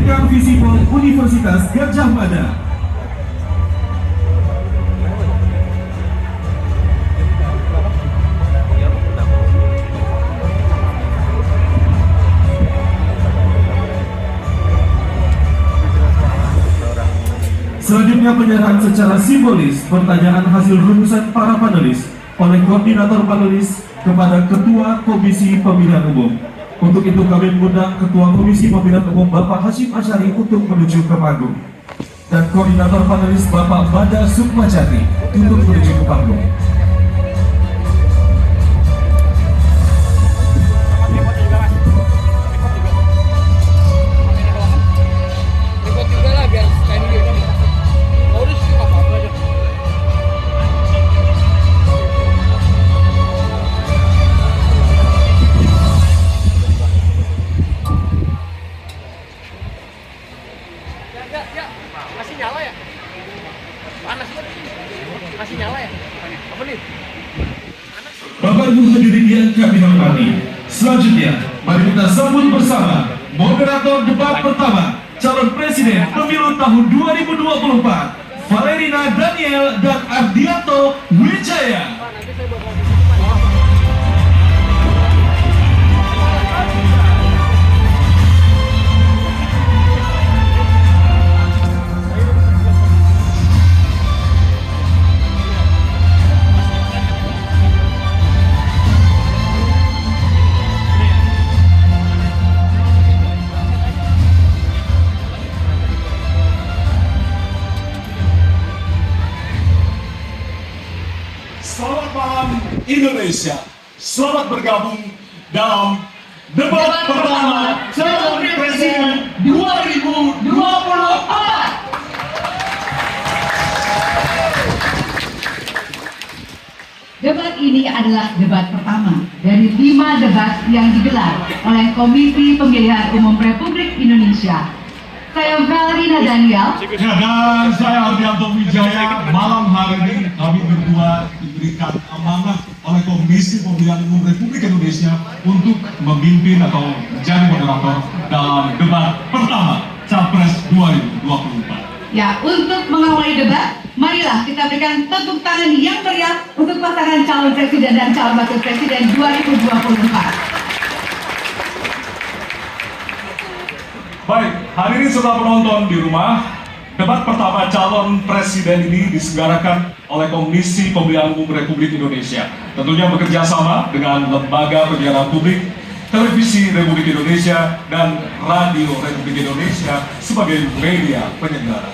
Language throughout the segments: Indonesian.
Dekan Visipol Universitas Gadjah Mada. Selanjutnya penyerahan secara simbolis pertanyaan hasil rumusan para panelis oleh koordinator panelis kepada Ketua Komisi Pemilihan Umum. Untuk itu kami mengundang Ketua Komisi Pemilihan Umum Bapak Hashim Asyari untuk menuju ke panggung dan koordinator panelis Bapak Bada Sukmajati untuk menuju ke panggung. Ya, masih nyala ya? Panas ya? Masih nyala ya? Apa nih? Bapak Ibu hadirin yang kami hormati, selanjutnya mari kita sambut bersama moderator debat pertama calon presiden pemilu tahun 2024 Valerina Daniel dan Ardianto Wijaya. Selamat malam Indonesia. Selamat bergabung dalam debat pertama calon presiden 2024. Debat ini adalah debat pertama dari 5 debat yang digelar oleh Komisi Pemilihan Umum Republik Indonesia. Saya Valerina Daniel. Dan saya Ardianto Wijaya. Malam hari ini kami berdua diberikan amanah oleh Komisi Pemilihan Umum Republik Indonesia untuk memimpin atau menjadi moderator dalam debat pertama Capres 2024. Ya, untuk mengawali debat, marilah kita berikan tepuk tangan yang meriah untuk pasangan calon presiden dan calon wakil presiden 2024. Baik, hadirin serta penonton di rumah, debat pertama calon presiden ini diselenggarakan oleh Komisi Pemilihan Umum Republik Indonesia. Tentunya bekerja sama dengan Lembaga Penyiaran Publik, Televisi Republik Indonesia, dan Radio Republik Indonesia sebagai media penyelenggara.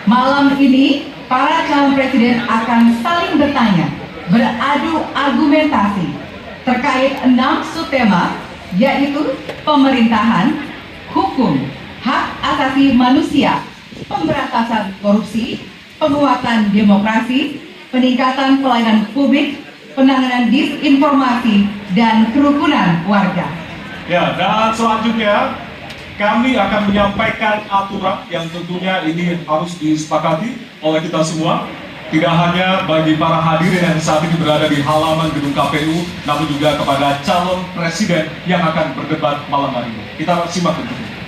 Malam ini, para calon presiden akan saling bertanya, beradu argumentasi terkait 6 subtema, yaitu pemerintahan, hukum, hak asasi manusia, pemberantasan korupsi, penguatan demokrasi, peningkatan pelayanan publik, penanganan disinformasi, dan kerukunan warga. Ya, dan selanjutnya kami akan menyampaikan aturan yang tentunya ini harus disepakati oleh kita semua. Tidak hanya bagi para hadirin yang saat ini berada di halaman gedung KPU, namun juga kepada calon presiden yang akan berdebat malam hari ini. Kita simak tentunya.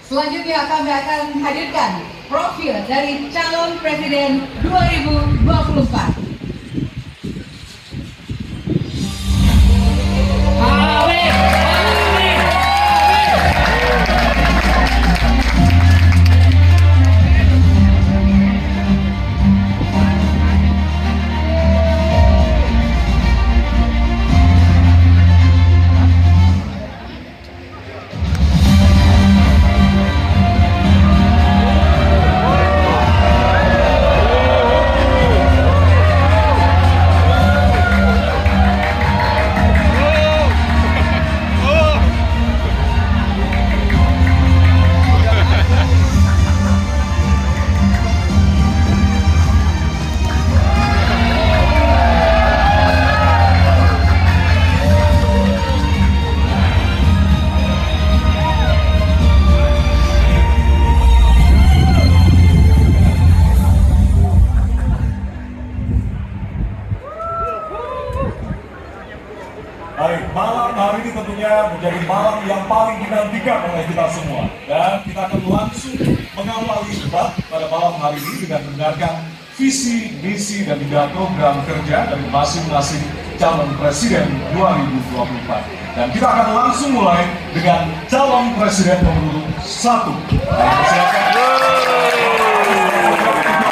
Selanjutnya kami akan hadirkan profil dari calon presiden 2024. menjadi malam yang paling dinantikan oleh kita semua. Dan kita akan langsung mengawali debat pada malam hari ini dengan mendengarkan visi, misi, dan juga program kerja dari masing-masing calon presiden 2024. Dan kita akan langsung mulai dengan calon presiden nomor 1. Silakan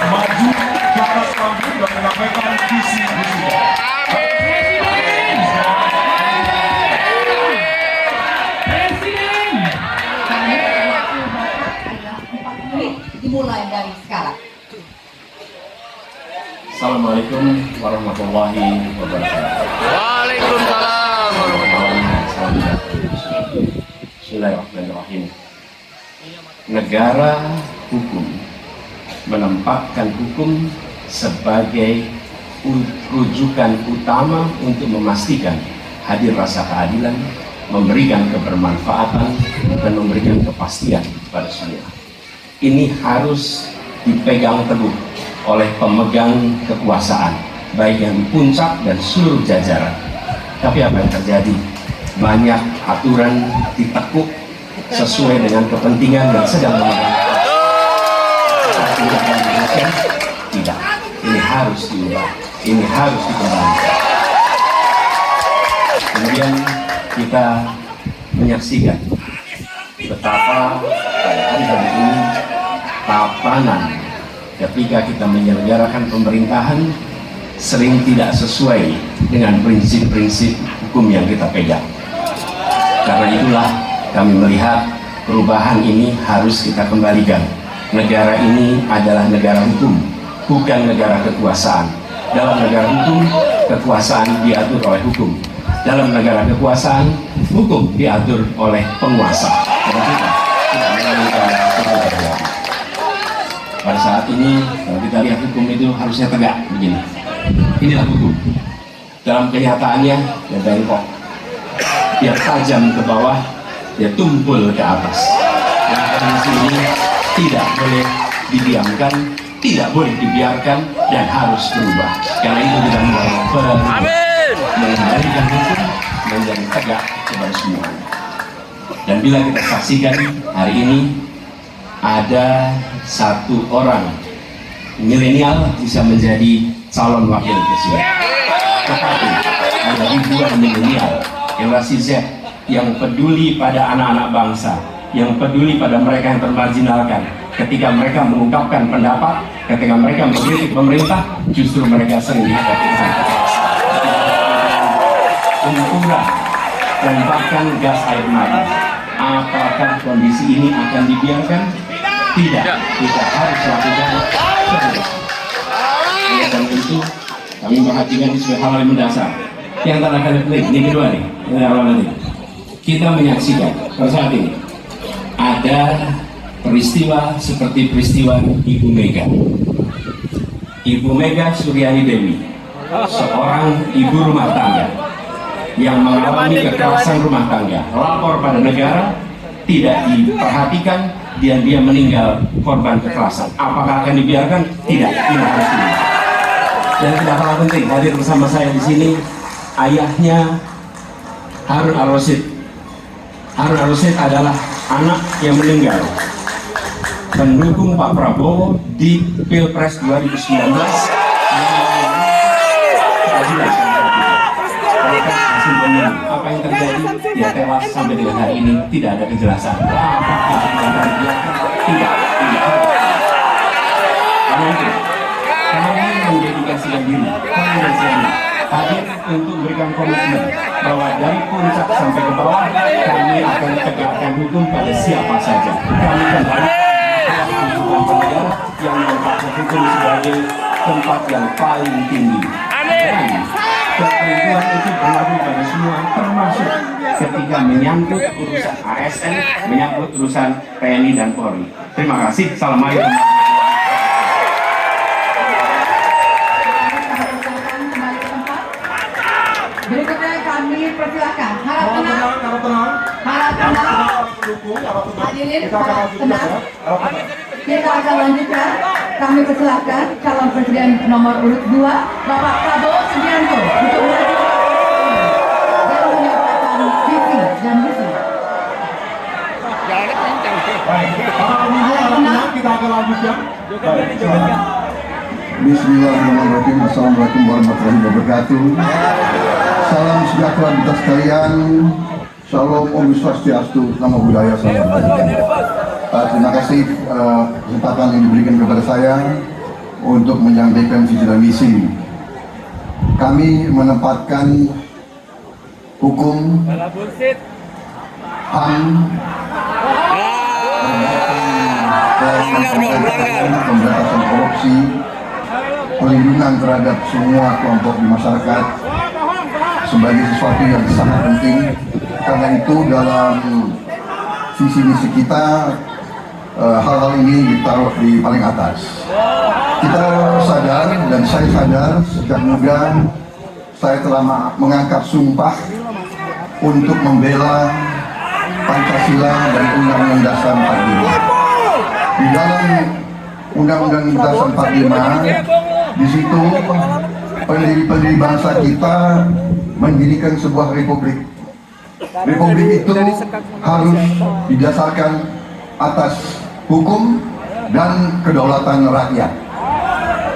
maju ke atas panggung dan menyampaikan visi misinya. Dimulai dari sekarang. Assalamualaikum warahmatullahi wabarakatuh. Waalaikumsalam. Bismillahirrahmanirrahim. Negara hukum menempatkan hukum sebagai rujukan utama untuk memastikan hadir rasa keadilan, memberikan kebermanfaatan, dan memberikan kepastian kepada semua. Ini harus dipegang teguh oleh pemegang kekuasaan, baik yang di puncak dan seluruh jajaran. Tapi apa yang terjadi? Banyak aturan ditekuk sesuai dengan kepentingan dan sedang memegang. Tidak, ini harus diubah, ini harus dikembalikan. Kemudian kita menyaksikan betapa pada hari ini tatanan ketika kita menyelenggarakan pemerintahan sering tidak sesuai dengan prinsip-prinsip hukum yang kita pegang. Karena itulah kami melihat perubahan ini harus kita kembalikan. Negara ini adalah negara hukum, bukan negara kekuasaan. Dalam negara hukum, kekuasaan diatur oleh hukum. Dalam negara kekuasaan, hukum diatur oleh penguasa. Dan kita tidak menginginkan itu terjadi. Pada saat ini, kalau kita lihat hukum itu harusnya tegak begini. Inilah hukum. Dalam kenyataannya, dia bengkok. Dia tajam ke bawah, dia tumpul ke atas. Dan kondisi ini tidak boleh didiamkan, tidak boleh dibiarkan, dan harus berubah. Karena itu kita mulai mengembalikan hukum menjadi tegak kepada semua. Dan bila kita saksikan hari ini ada satu orang milenial bisa menjadi calon wakil presiden. Tetapi ada ribuan milenial generasi Z yang peduli pada anak-anak bangsa, yang peduli pada mereka yang termarginalkan. Ketika mereka mengungkapkan pendapat, ketika mereka mengkritik pemerintah, justru mereka sering dihadapi unturan dan bahkan gas air mata. Apakah kondisi ini akan dibiarkan? Tidak, kita harus lakukan sesuatu. Dan itu kami perhatikan di sebuah hal yang mendasar. Yang tanda klik, ini kedua nih, ini awal nanti. Kita menyaksikan pada saat ini ada peristiwa seperti peristiwa Ibu Mega. Ibu Mega Suryani Dewi, seorang ibu rumah tangga yang mengalami kekerasan rumah tangga, lapor pada negara, tidak diperhatikan, dia meninggal korban kekerasan. Apakah akan dibiarkan? Tidak, ini harus dibiarkan. Dan tidak kalah penting, hadir bersama saya di sini ayahnya Harun Al-Rasyid. Harun Al-Rasyid adalah anak yang meninggal pendukung Pak Prabowo di Pilpres 2019. Apa yang terjadi? Dia tewas sampai dengan hari ini tidak ada kejelasan. Tidak. Karena ini mendedikasikan diri, hadir untuk memberikan komitmen bahwa dari puncak sampai ke bawah kami akan tegakkan hukum pada siapa saja. Kami kembali negara yang menempatkan hukum sebagai tempat yang paling tinggi. Ketentuan itu berlaku pada semua, termasuk ketika menyangkut urusan ASN, menyangkut urusan TNI dan Polri. Terima kasih. Assalamualaikum. Berikutnya kami persilakan. Harap tenang. Hadirin, harap tenang. Kita akan lanjutkan. Kami persilakan calon presiden nomor urut 2, Bapak Prabowo Subianto, untuk maju dan menyampaikan visi dan Wisnu. Jalannya kencang. Baik, para pemilu, para penang, kita akan lanjutkan. Bismillahirrahmanirrahim. Assalamualaikum warahmatullahi wabarakatuh. Salam sejahtera kita sekalian. Shalom, Om Swastiastu, Namo Buddhaya, Salam Kebajikan. Terima kasih kesempatan yang diberikan kepada saya untuk menyampaikan visi dan misi. Kami menempatkan hukum, HAM, pemberantasan korupsi, perlindungan terhadap semua kelompok di masyarakat sebagai sesuatu yang sangat penting. Karena itu dalam visi misi kita hal-hal ini ditaruh di paling atas. Kita sadar dan saya sadar sejak muda saya telah mengangkat sumpah untuk membela Pancasila dan Undang-Undang Dasar 45. Di dalam Undang-Undang Dasar 45, di situ pendiri bangsa kita mendirikan sebuah republik. Republik itu harus didasarkan atas hukum dan kedaulatan rakyat.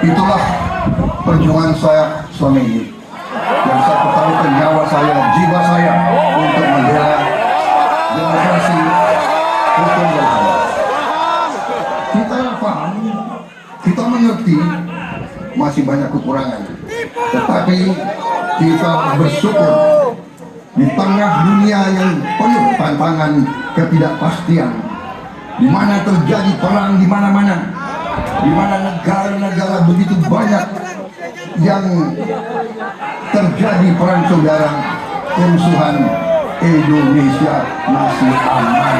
Itulah perjuangan saya selama ini. Dan saya pertaruhkan nyawa saya, jiwa saya untuk membela demokrasi, hukum dan HAM. Kita paham, kita mengerti masih banyak kekurangan. Tetapi kita bersyukur di tengah dunia yang penuh tantangan ketidakpastian, di mana terjadi perang di mana-mana, di mana negara-negara begitu banyak yang terjadi perang saudara, kerusuhan, Indonesia masih aman,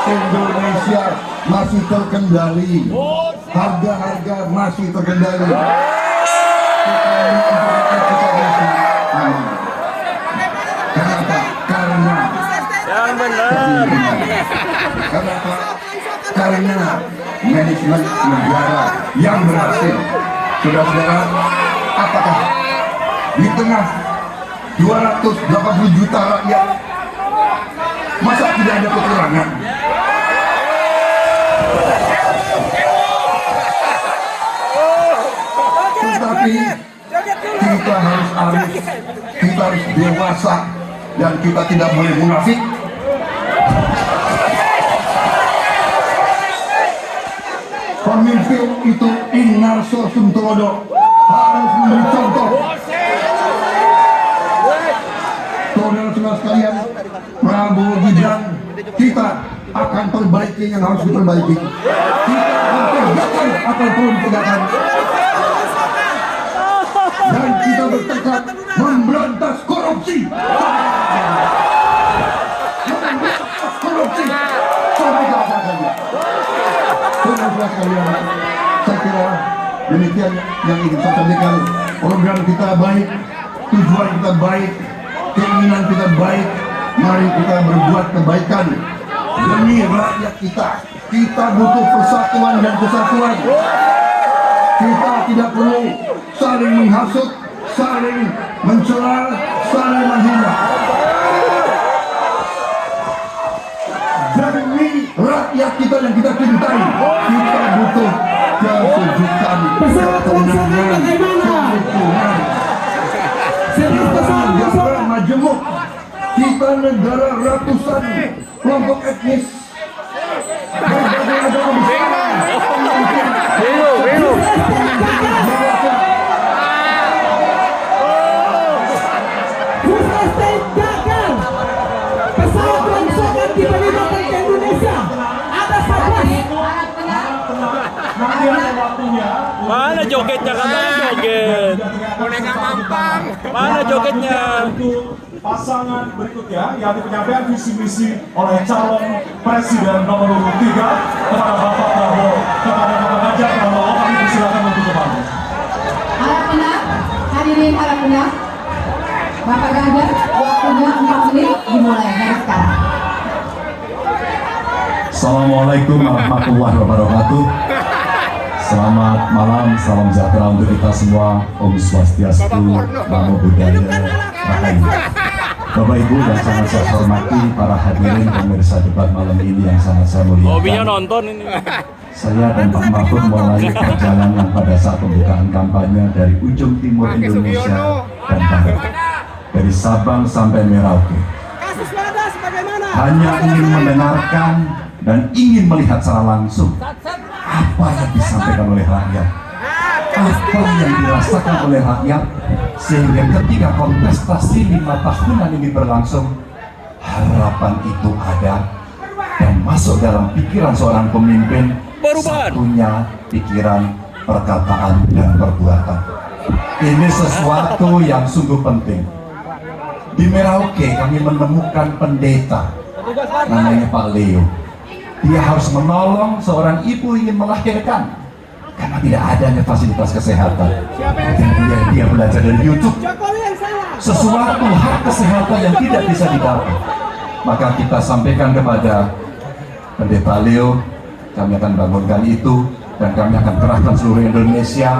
Indonesia masih terkendali, harga-harga masih terkendali. Kenapa? Karena yang benar. Kenapa? Karena manajemen negara yang berhasil. Saudara-saudara, apakah di tengah 280 juta rakyat masa tidak ada kekurangan? Tetapi kita harus arif, kita harus dewasa, dan kita tidak boleh munafik. Pemimpin itu inarso suntulodo, harus memberi contoh. Saudara-saudara sekalian, Prabowo Gibran, kita akan perbaiki yang harus diperbaiki. Kita akan tegakkan apa yang perlu ditegakkan. Dan kita bertekad memberantas korupsi. Memberantas korupsi sampai ke akar-akarnya. Saudara sekalian, saya kira demikian yang ingin saya sampaikan. Program kita baik, tujuan kita baik, keinginan kita baik. Mari kita berbuat kebaikan demi rakyat kita. Kita butuh persatuan dan kesatuan. Kita tidak perlu saling menghasut, saling mencela, saling menghina. Demi rakyat kita yang kita cintai, kita butuh kesejukan, ketenangan, kerukunan. Kita negara majemuk, kita negara ratusan kelompok etnis, berbagai agama besar, pemimpin. Mana jogetnya, katanya joget. Boneka mampang. Mana jogetnya? Untuk pasangan berikutnya, yang penyampaian visi misi oleh calon presiden nomor 3 kepada Bapak Prabowo, kepada Bapak Ganjar Pranowo. Kami persilakan untuk kembali. Harap tenang, hadirin harap tenang. Bapak Ganjar, waktunya 4 menit dimulai dari sekarang. Assalamualaikum warahmatullahi wabarakatuh. Selamat malam, salam sejahtera untuk kita semua. Om Swastiastu, Namo Buddhaya, Rahayu. Bapak Ibu yang sangat saya hormati, para hadirin pemirsa debat malam ini yang sangat saya Hobinya muliakan. nonton ini. Saya dan Pak Mahfud mulai perjalanan pada saat pembukaan kampanye dari ujung timur Indonesia dan barat, dari Sabang sampai Merauke. Hanya ingin mendengarkan dan ingin melihat secara langsung apa yang disampaikan oleh rakyat, apa yang dirasakan oleh rakyat, sehingga ketika kontestasi 5 tahunan ini berlangsung, harapan itu ada dan masuk dalam pikiran seorang pemimpin. Perubahan. Satunya pikiran, perkataan, dan perbuatan. Ini sesuatu yang sungguh penting. Di Merauke kami menemukan pendeta namanya Pak Leo. Dia harus menolong seorang ibu ingin melahirkan karena tidak adanya fasilitas kesehatan. Dan dia belajar dari YouTube sesuatu hak kesehatan yang tidak bisa didapat. Maka kita sampaikan kepada pendeta Leo, kami akan bangunkan itu dan kami akan kerahkan seluruh Indonesia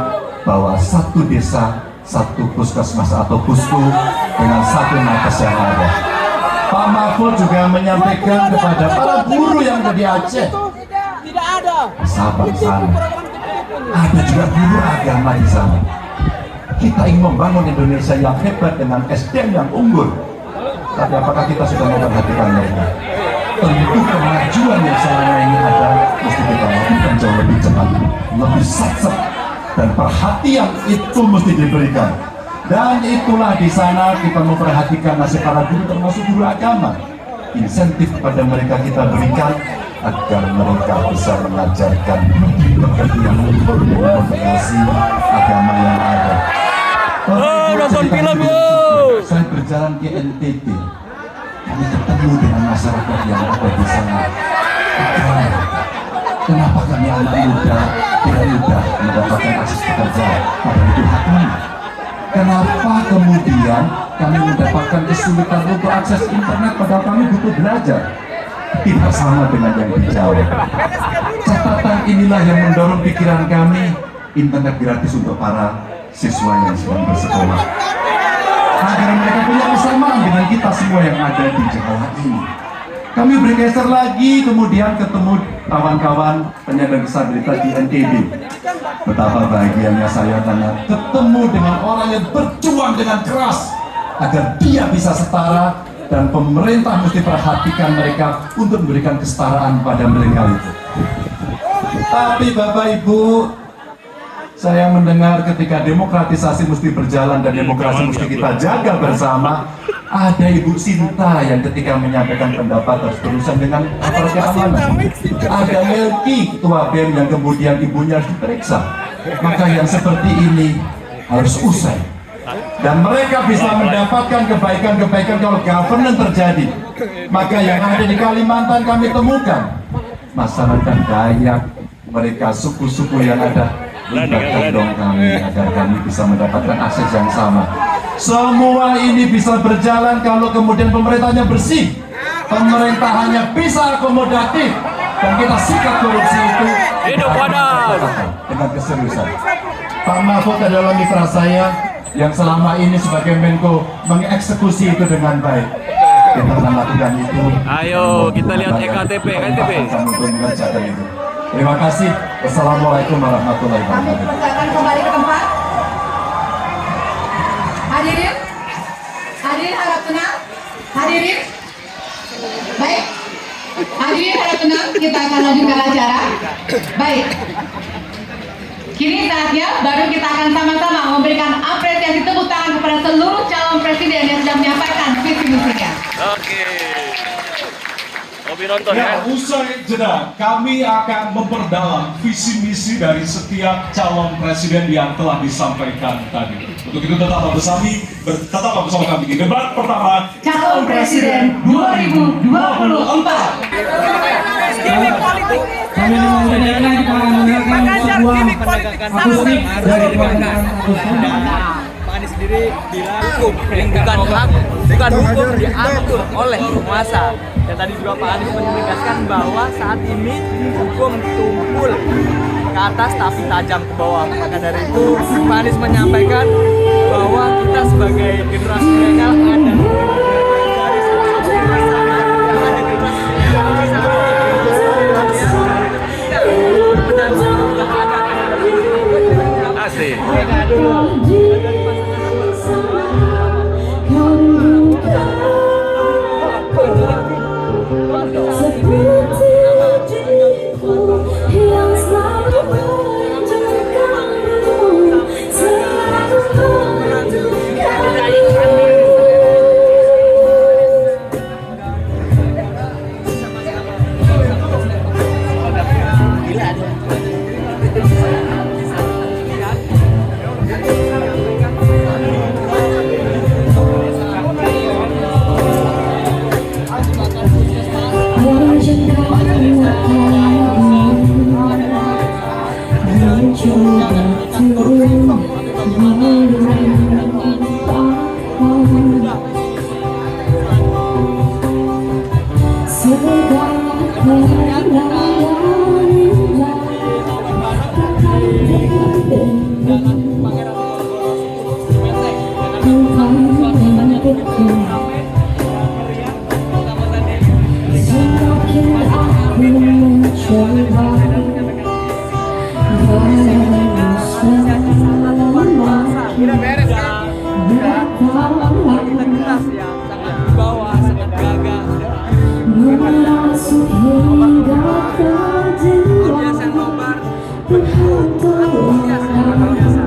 bahwa satu desa, satu puskesmas atau pusko dengan satu nakes yang ada. Pak Mahfud juga menyampaikan kepada para guru yang ada di Aceh, Tidak ada. Sabang sana, ada juga guru agama di sana. Kita ingin membangun Indonesia yang hebat dengan SDM yang unggul. Tapi apakah kita sudah memperhatikan mereka? Tentu kemajuan yang selama ini ada mesti kita lakukan jauh lebih cepat, lebih satset, dan perhatian itu mesti diberikan. Dan itulah di sana kita memperhatikan nasib para guru termasuk guru agama. Insentif kepada mereka kita berikan agar mereka bisa mengajarkan budi yang luhur dan memperkasi agama yang ada. Nonton film yuk. Saya berjalan ke NTT, kami ketemu dengan masyarakat yang ada di sana. Kenapa kami anak muda tidak mudah mendapatkan akses pekerjaan? Padahal itu hak kami. Kenapa kemudian kami mendapatkan kesulitan untuk akses internet padahal kami butuh belajar? Tidak sama dengan yang di Jawa. Catatan inilah yang mendorong pikiran kami, internet gratis untuk para siswa yang sedang bersekolah, agar mereka punya kesamaan dengan kita semua yang ada di Jawa ini. Kami bergeser lagi, kemudian ketemu kawan-kawan penyandang disabilitas di NTB. Betapa bahagianya saya karena ketemu dengan orang yang berjuang dengan keras agar dia bisa setara, dan pemerintah mesti perhatikan mereka untuk memberikan kesetaraan pada mereka itu. Tapi Bapak Ibu, saya mendengar ketika demokratisasi mesti berjalan dan demokrasi mesti kita jaga bersama, ada Ibu Sinta yang ketika menyampaikan pendapat harus berurusan dengan aparat keamanan. Ada Melki, ketua BEM, yang kemudian ibunya harus diperiksa. Maka yang seperti ini harus usai. Dan mereka bisa mendapatkan kebaikan-kebaikan kalau governance terjadi. Maka yang ada di Kalimantan kami temukan masyarakat Dayak, mereka suku-suku yang ada, libatkan dong kami agar kami bisa mendapatkan akses yang sama. Semua ini bisa berjalan kalau kemudian pemerintahnya bersih, pemerintahannya bisa akomodatif, dan kita sikat korupsi itu dengan keseriusan. Pak Mahfud adalah mitra saya yang selama ini sebagai Menko mengeksekusi itu dengan baik. Kita akan lakukan itu. Ayo kita lihat EKTP. Untuk mengerjakan itu. Terima kasih. Wassalamualaikum warahmatullahi Kami wabarakatuh. persilakan kembali ke tempat. Hadirin, hadirin harap tenang. Hadirin, baik. Hadirin harap tenang. Kita akan lanjutkan acara. Baik. Kini saatnya baru kita akan sama-sama memberikan apresiasi tepuk tangan kepada seluruh calon presiden yang sudah menyampaikan visi misinya. Oke. Hobi nonton Ya, ya. usai jeda, kami akan memperdalam visi misi dari setiap calon presiden yang telah disampaikan tadi. Untuk itu tetaplah bersama kami di debat pertama Calon Presiden 2024. Kami mengucapkan kita akan mendengarkan sebuah akustik dari Pak Pak Anies sendiri bilang bukan hukum diatur oleh penguasa. Dan tadi juga Pak Anies menegaskan bahwa saat ini hukum tumpul ke atas tapi tajam ke bawah. Maka dari itu Pak Anies menyampaikan bahwa kita sebagai generasi milenial ada Udah beres kan? Integritas yang sangat di bawah, sangat gagah. Luar biasa nobar. Luar biasa.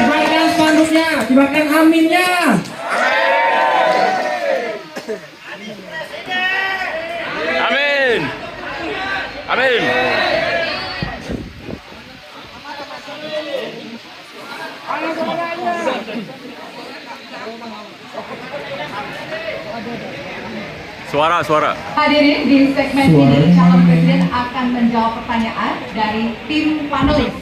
Kibarkan spanduknya, kibarkan aminnya. Amin. Amin. Suara. Hadirin, di segmen ini calon presiden akan menjawab pertanyaan dari tim panelis.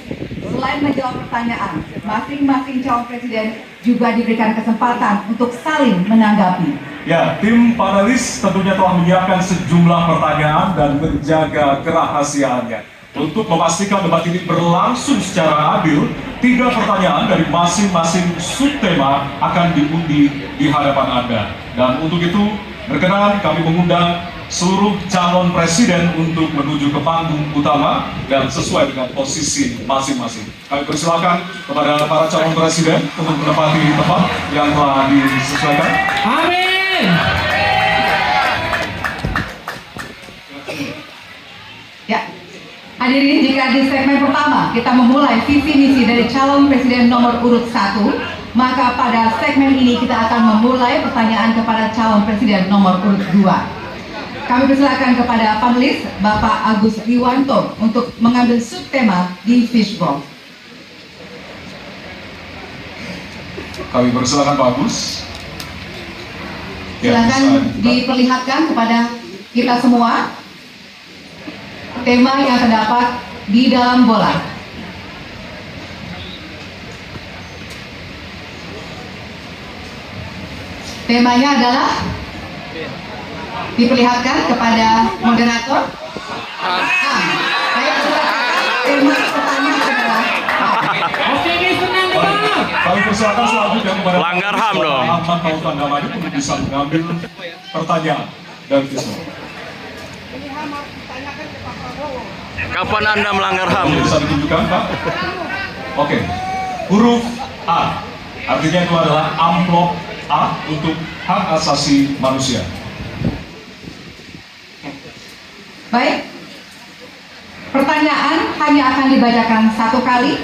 Selain menjawab pertanyaan, masing-masing calon presiden juga diberikan kesempatan untuk saling menanggapi. Ya, tim panelis tentunya telah menyiapkan sejumlah pertanyaan dan menjaga kerahasiaannya. Untuk memastikan debat ini berlangsung secara adil, 3 pertanyaan dari masing-masing subtema akan diundi di hadapan Anda. Dan untuk itu, berkenan kami mengundang seluruh calon presiden untuk menuju ke panggung utama dan sesuai dengan posisi masing-masing. Kami persilakan kepada para calon presiden untuk menempati tempat yang telah disesuaikan. Amin. Ya, Hadirin, jika di segmen pertama kita memulai visi misi dari calon presiden nomor urut 1, maka pada segmen ini kita akan memulai pertanyaan kepada calon presiden nomor urut 2. Kami persilakan kepada panelis Bapak Agus Riwanto untuk mengambil subtema di fishbowl. Kami persilakan Pak Agus. Ya, Silakan bisa. diperlihatkan kepada kita semua tema yang terdapat di dalam bola. Temanya adalah diperlihatkan kepada moderator. Baik, silakan. Tema pertanyaan adalah Oke, guys, tenang dong. Kami persilakan selanjutnya kepada Langgar HAM dong. Ahmad Taufan Damani untuk bisa mengambil pertanyaan dari Kisno. Kapan Anda melanggar HAM? Bisa ditunjukkan Pak? Oke. Huruf A. Artinya itu adalah amplop A untuk hak asasi manusia. baik. Pertanyaan hanya akan dibacakan satu kali.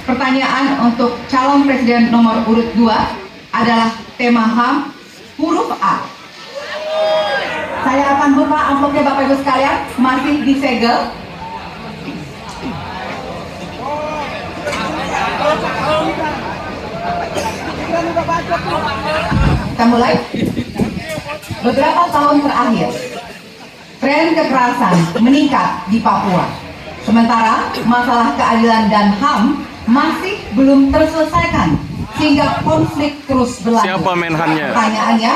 Pertanyaan untuk calon presiden nomor urut 2 adalah tema HAM huruf A. Saya akan buka amplopnya Bapak Ibu sekalian, masih disegel. Kita mulai. Beberapa tahun terakhir, tren kekerasan meningkat di Papua. Sementara masalah keadilan dan HAM masih belum terselesaikan, sehingga konflik terus berlanjut. Siapa menhannya? Pertanyaannya,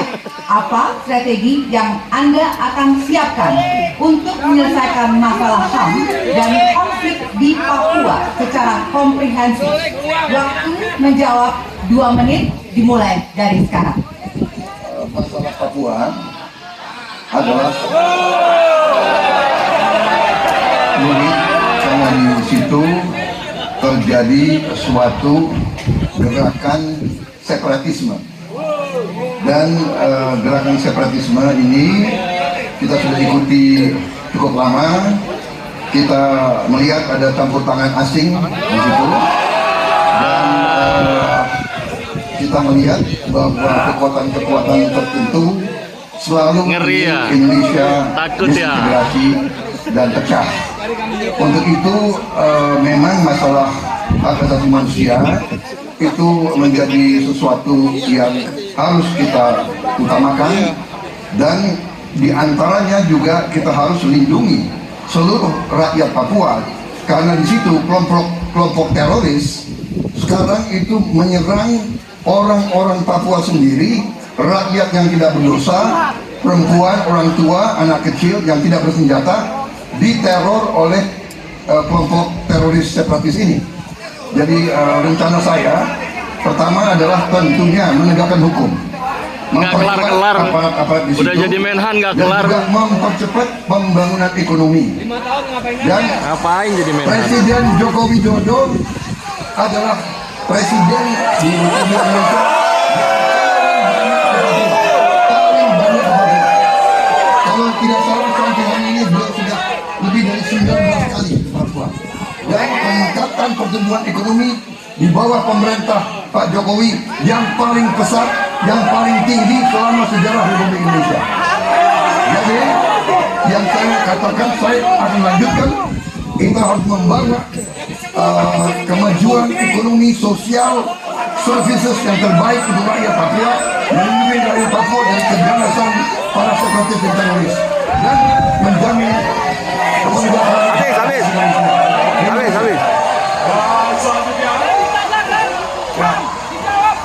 apa strategi yang Anda akan siapkan untuk menyelesaikan masalah HAM dan konflik di Papua secara komprehensif? Waktu menjawab 2 menit dimulai dari sekarang. Masalah Papua adalah unik karena di situ terjadi suatu gerakan separatisme, dan gerakan separatisme ini kita sudah ikuti cukup lama. Kita melihat ada campur tangan asing di situ, dan kita melihat bahwa kekuatan-kekuatan tertentu selalu Ngeri ya? Indonesia Takut ya? disintegrasi dan pecah. Untuk itu memang masalah hak asasi manusia itu menjadi sesuatu yang harus kita utamakan, dan diantaranya juga kita harus lindungi seluruh rakyat Papua, karena di situ kelompok teroris sekarang itu menyerang orang-orang Papua sendiri, rakyat yang tidak berdosa, perempuan, orang tua, anak kecil yang tidak bersenjata diteror oleh kelompok teroris separatis ini. Jadi rencana saya pertama adalah tentunya menegakkan hukum, Nggak kelar-kelar. aparat-aparat di Udah situ, jadi menhan nggak dan kelar. juga mempercepat pembangunan ekonomi. Dan Ngapain jadi menhan? Presiden Joko Widodo adalah presiden di Republik Indonesia paling banyak Papua. Kalau tidak salah sampai hari ini beliau sudah lebih dari 19 kali ke Papua, dan meningkatkan pertumbuhan ekonomi di bawah pemerintah Pak Jokowi yang paling pesat, yang paling tinggi selama sejarah Republik Indonesia. Jadi yang saya katakan, saya akan lanjutkan, kita harus membawa kemajuan ekonomi, sosial, services yang terbaik untuk rakyat Papua, melindungi rakyat Papua dari keganasan para separatis dan teroris, dan menjamin kemudahan. Habis.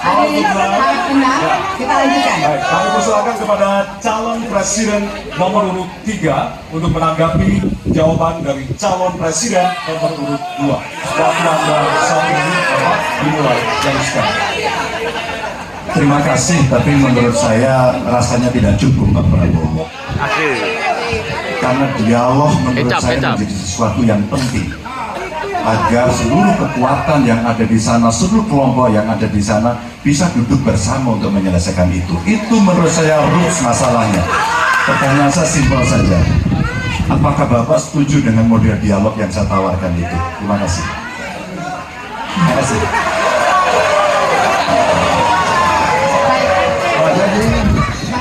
Hadirin, harap tenang, kita lanjutkan. Baik, kami persilakan kepada calon presiden nomor urut 3 untuk menanggapi jawaban dari calon presiden nomor urut 2. Waktu Anda 1 menit dapat dimulai dari sekarang. Terima kasih, tapi menurut saya rasanya tidak cukup Pak Prabowo. Akhir. Karena dialog menurut saya Kecap. menjadi sesuatu yang penting, agar seluruh kekuatan yang ada di sana, seluruh kelompok yang ada di sana bisa duduk bersama untuk menyelesaikan itu. Itu menurut saya roots masalahnya. Pertanyaan saya simpel saja. Apakah Bapak setuju dengan model dialog yang saya tawarkan itu? Terima kasih. Terima kasih.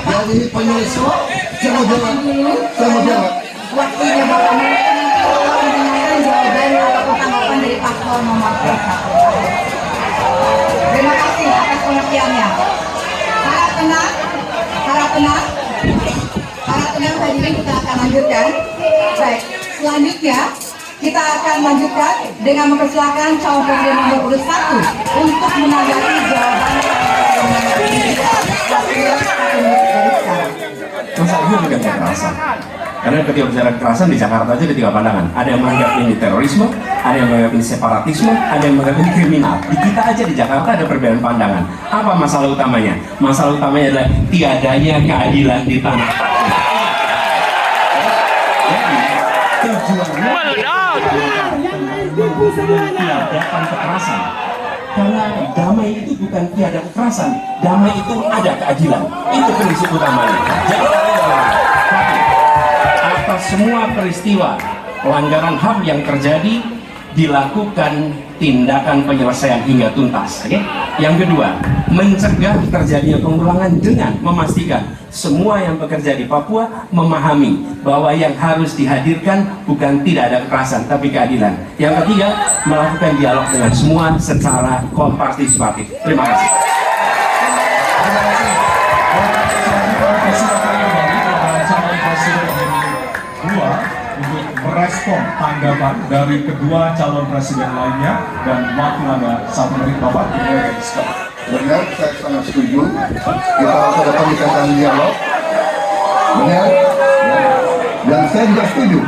Jadi penyusul, saya mau jawab. Waktunya Bapak mendengarkan jawaban atau tanggapan dari paslon nomor 1. Terima kasih atas pengertiannya. Harap tenang, hadirin, kita akan lanjutkan. Baik, selanjutnya kita akan lanjutkan dengan mempersilakan calon presiden nomor urut 1 untuk menanggapi jawaban Masa iya bukan kekerasan? Karena ketika bicara kekerasan di Jakarta aja ada 3 pandangan. Ada yang menganggap ini terorisme, ada yang menganggap ini separatisme, ada yang menganggap ini kriminal. Di kita aja di Jakarta ada perbedaan pandangan. Apa masalah utamanya? Masalah utamanya adalah tiadanya keadilan di tanah. Tiadakan kekerasan. Karena damai itu bukan tiada kekerasan, damai itu ada keadilan. Itu prinsip utamanya. Jadi atas semua peristiwa pelanggaran HAM yang terjadi dilakukan tindakan penyelesaian hingga tuntas. Oke? Yang kedua, mencegah terjadinya pengulangan dengan memastikan semua yang bekerja di Papua memahami bahwa yang harus dihadirkan bukan tidak ada kekerasan tapi keadilan. Yang ketiga, melakukan dialog dengan semua secara kompartisipatif. Terima kasih. Untuk merespon tanggapan dari kedua calon presiden lainnya, dan waktu Anda 1 menit Bapak. Benar, saya sangat setuju. Kita harus ada pendekatan dialog. Benar. Dan saya juga setuju.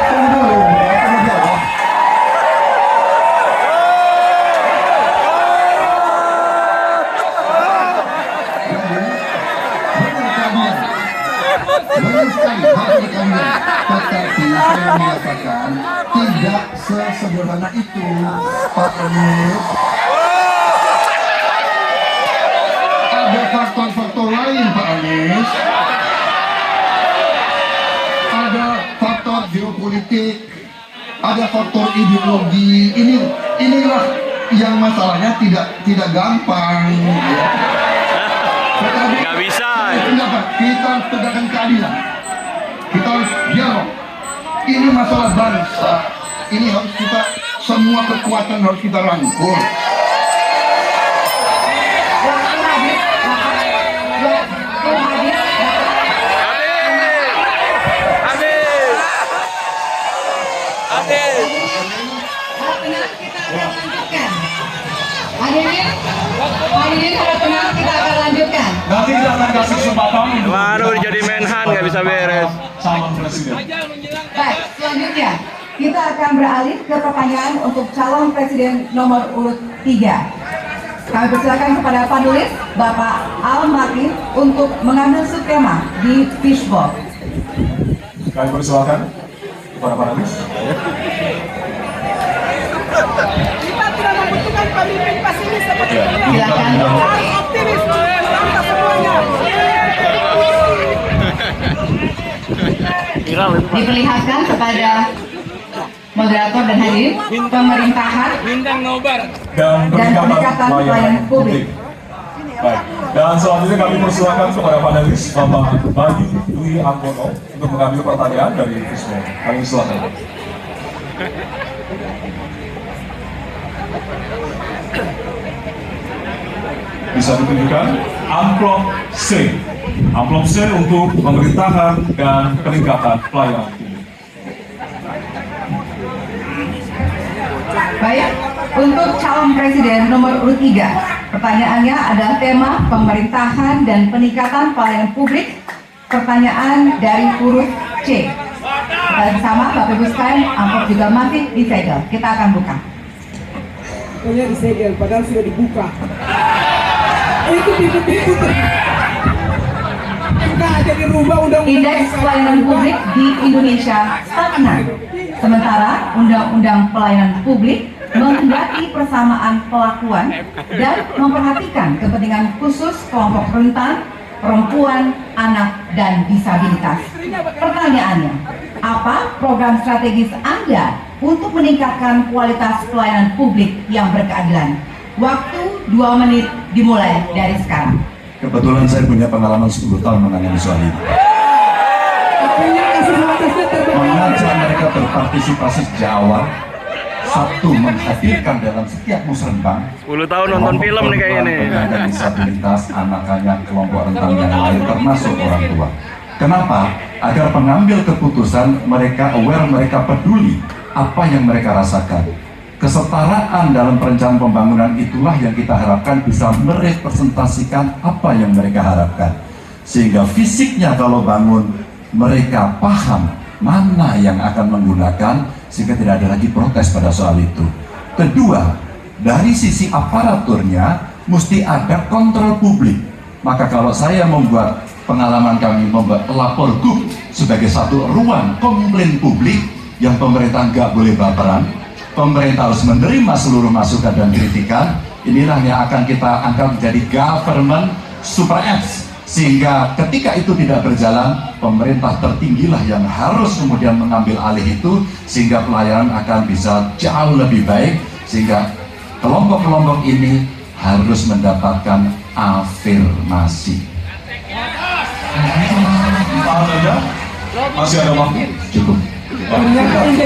Tunggu dulu, akan dijawab. Benar sekali, harus keadilan. Tetapi saya menyatakan tidak sesederhana itu, Pak Anies. Ada faktor-faktor lain, Pak Anies. Ada faktor geopolitik, ada faktor ideologi. Inilah yang masalahnya tidak gampang. Ya. Nggak bisa. Kita harus tegakkan keadilan. Kita harus dialog. Ini masalah bangsa. Ini harus kita, semua kekuatan harus kita rangkul. Hadirin harap tenang, kita akan lanjutkan. Nanti kita akan kasih kesempatan untuk Baru jadi menhan nggak bisa beres. calon presiden. Baik, selanjutnya kita akan beralih ke pertanyaan untuk calon presiden nomor urut 3. Kami persilakan kepada panelis Bapak Al Martin untuk mengambil subtema di fishbowl. Kami persilakan kepada panelis. Kita tidak membutuhkan pemimpin pesimis seperti ini. Silakan. Harus optimis. Kita semuanya. Diperlihatkan kepada moderator dan hadirin pemerintahan Bintang nobar. Dan dan peningkatan pelayanan publik. Baik. Dan selanjutnya kami persilakan kepada panelis Bapak Bayu Dwi Anggono untuk mengambil pertanyaan dari Fismo. Kami silakan. Bisa ditunjukkan amplop C. Amplop C untuk pemerintahan dan peningkatan pelayanan publik. Baik, untuk calon presiden nomor urut 3, pertanyaannya adalah tema pemerintahan dan peningkatan pelayanan publik. Pertanyaan dari huruf C. Dan sama Bapak Ibu sekalian, amplop juga masih disegel. Kita akan buka. Pokoknya disegel, padahal sudah dibuka. Itu tipu-tipu. Enggak ada dirubah undang-undang. Indeks pelayanan publik di Indonesia stagnan. Sementara Undang-Undang Pelayanan Publik menghendaki persamaan pelakuan dan memperhatikan kepentingan khusus kelompok rentan perempuan, anak, dan disabilitas. Pertanyaannya, apa program strategis Anda untuk meningkatkan kualitas pelayanan publik yang berkeadilan? Waktu 2 menit dimulai dari sekarang. Kebetulan saya punya pengalaman 10 tahun menangani soal ini. Mengajak mereka berpartisipasi sejak awal. Satu, menghadirkan dalam setiap musrenbang 10 tahun nonton film nih kayak ini. Penyandang disabilitas, anak-anak, kelompok rentan yang lain, termasuk orang tua. Kenapa? Agar pengambil keputusan mereka aware, mereka peduli apa yang mereka rasakan. Kesetaraan dalam perencanaan pembangunan itulah yang kita harapkan bisa merepresentasikan apa yang mereka harapkan. Sehingga fisiknya kalau bangun, mereka paham mana yang akan menggunakan, sehingga tidak ada lagi protes pada soal itu. Kedua, dari sisi aparaturnya mesti ada kontrol publik. Maka kalau saya membuat pengalaman kami membuat pelapor GUP sebagai satu ruang komplain publik yang pemerintah nggak boleh baperan, pemerintah harus menerima seluruh masukan dan kritikan. Inilah yang akan kita angkat menjadi government super apps, sehingga ketika itu tidak berjalan, pemerintah tertinggilah yang harus kemudian mengambil alih itu, sehingga pelayanan akan bisa jauh lebih baik, sehingga kelompok-kelompok ini harus mendapatkan afirmasi. Masih ada waktu? Cukup. Dan kami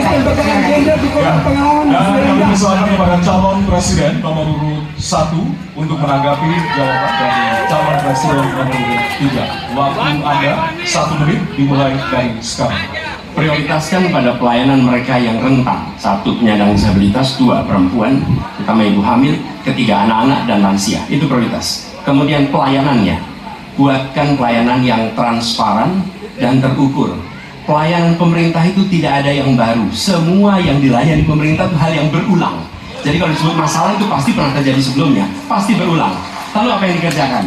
persilakan kepada calon presiden nomor urut 1 untuk menanggapi jawaban dari calon presiden nomor urut 3. Waktu Anda 1 menit dimulai dari sekarang. Prioritaskan pada pelayanan mereka yang rentan. 1, penyandang disabilitas. 2, perempuan, terutama ibu hamil. 3, anak-anak dan lansia. Itu prioritas. Kemudian pelayanannya, buatkan pelayanan yang transparan dan terukur. Pelayanan pemerintah itu tidak ada yang baru. Semua yang dilayani pemerintah itu hal yang berulang. Jadi kalau disebut masalah itu pasti pernah terjadi sebelumnya, pasti berulang. Lalu apa yang dikerjakan?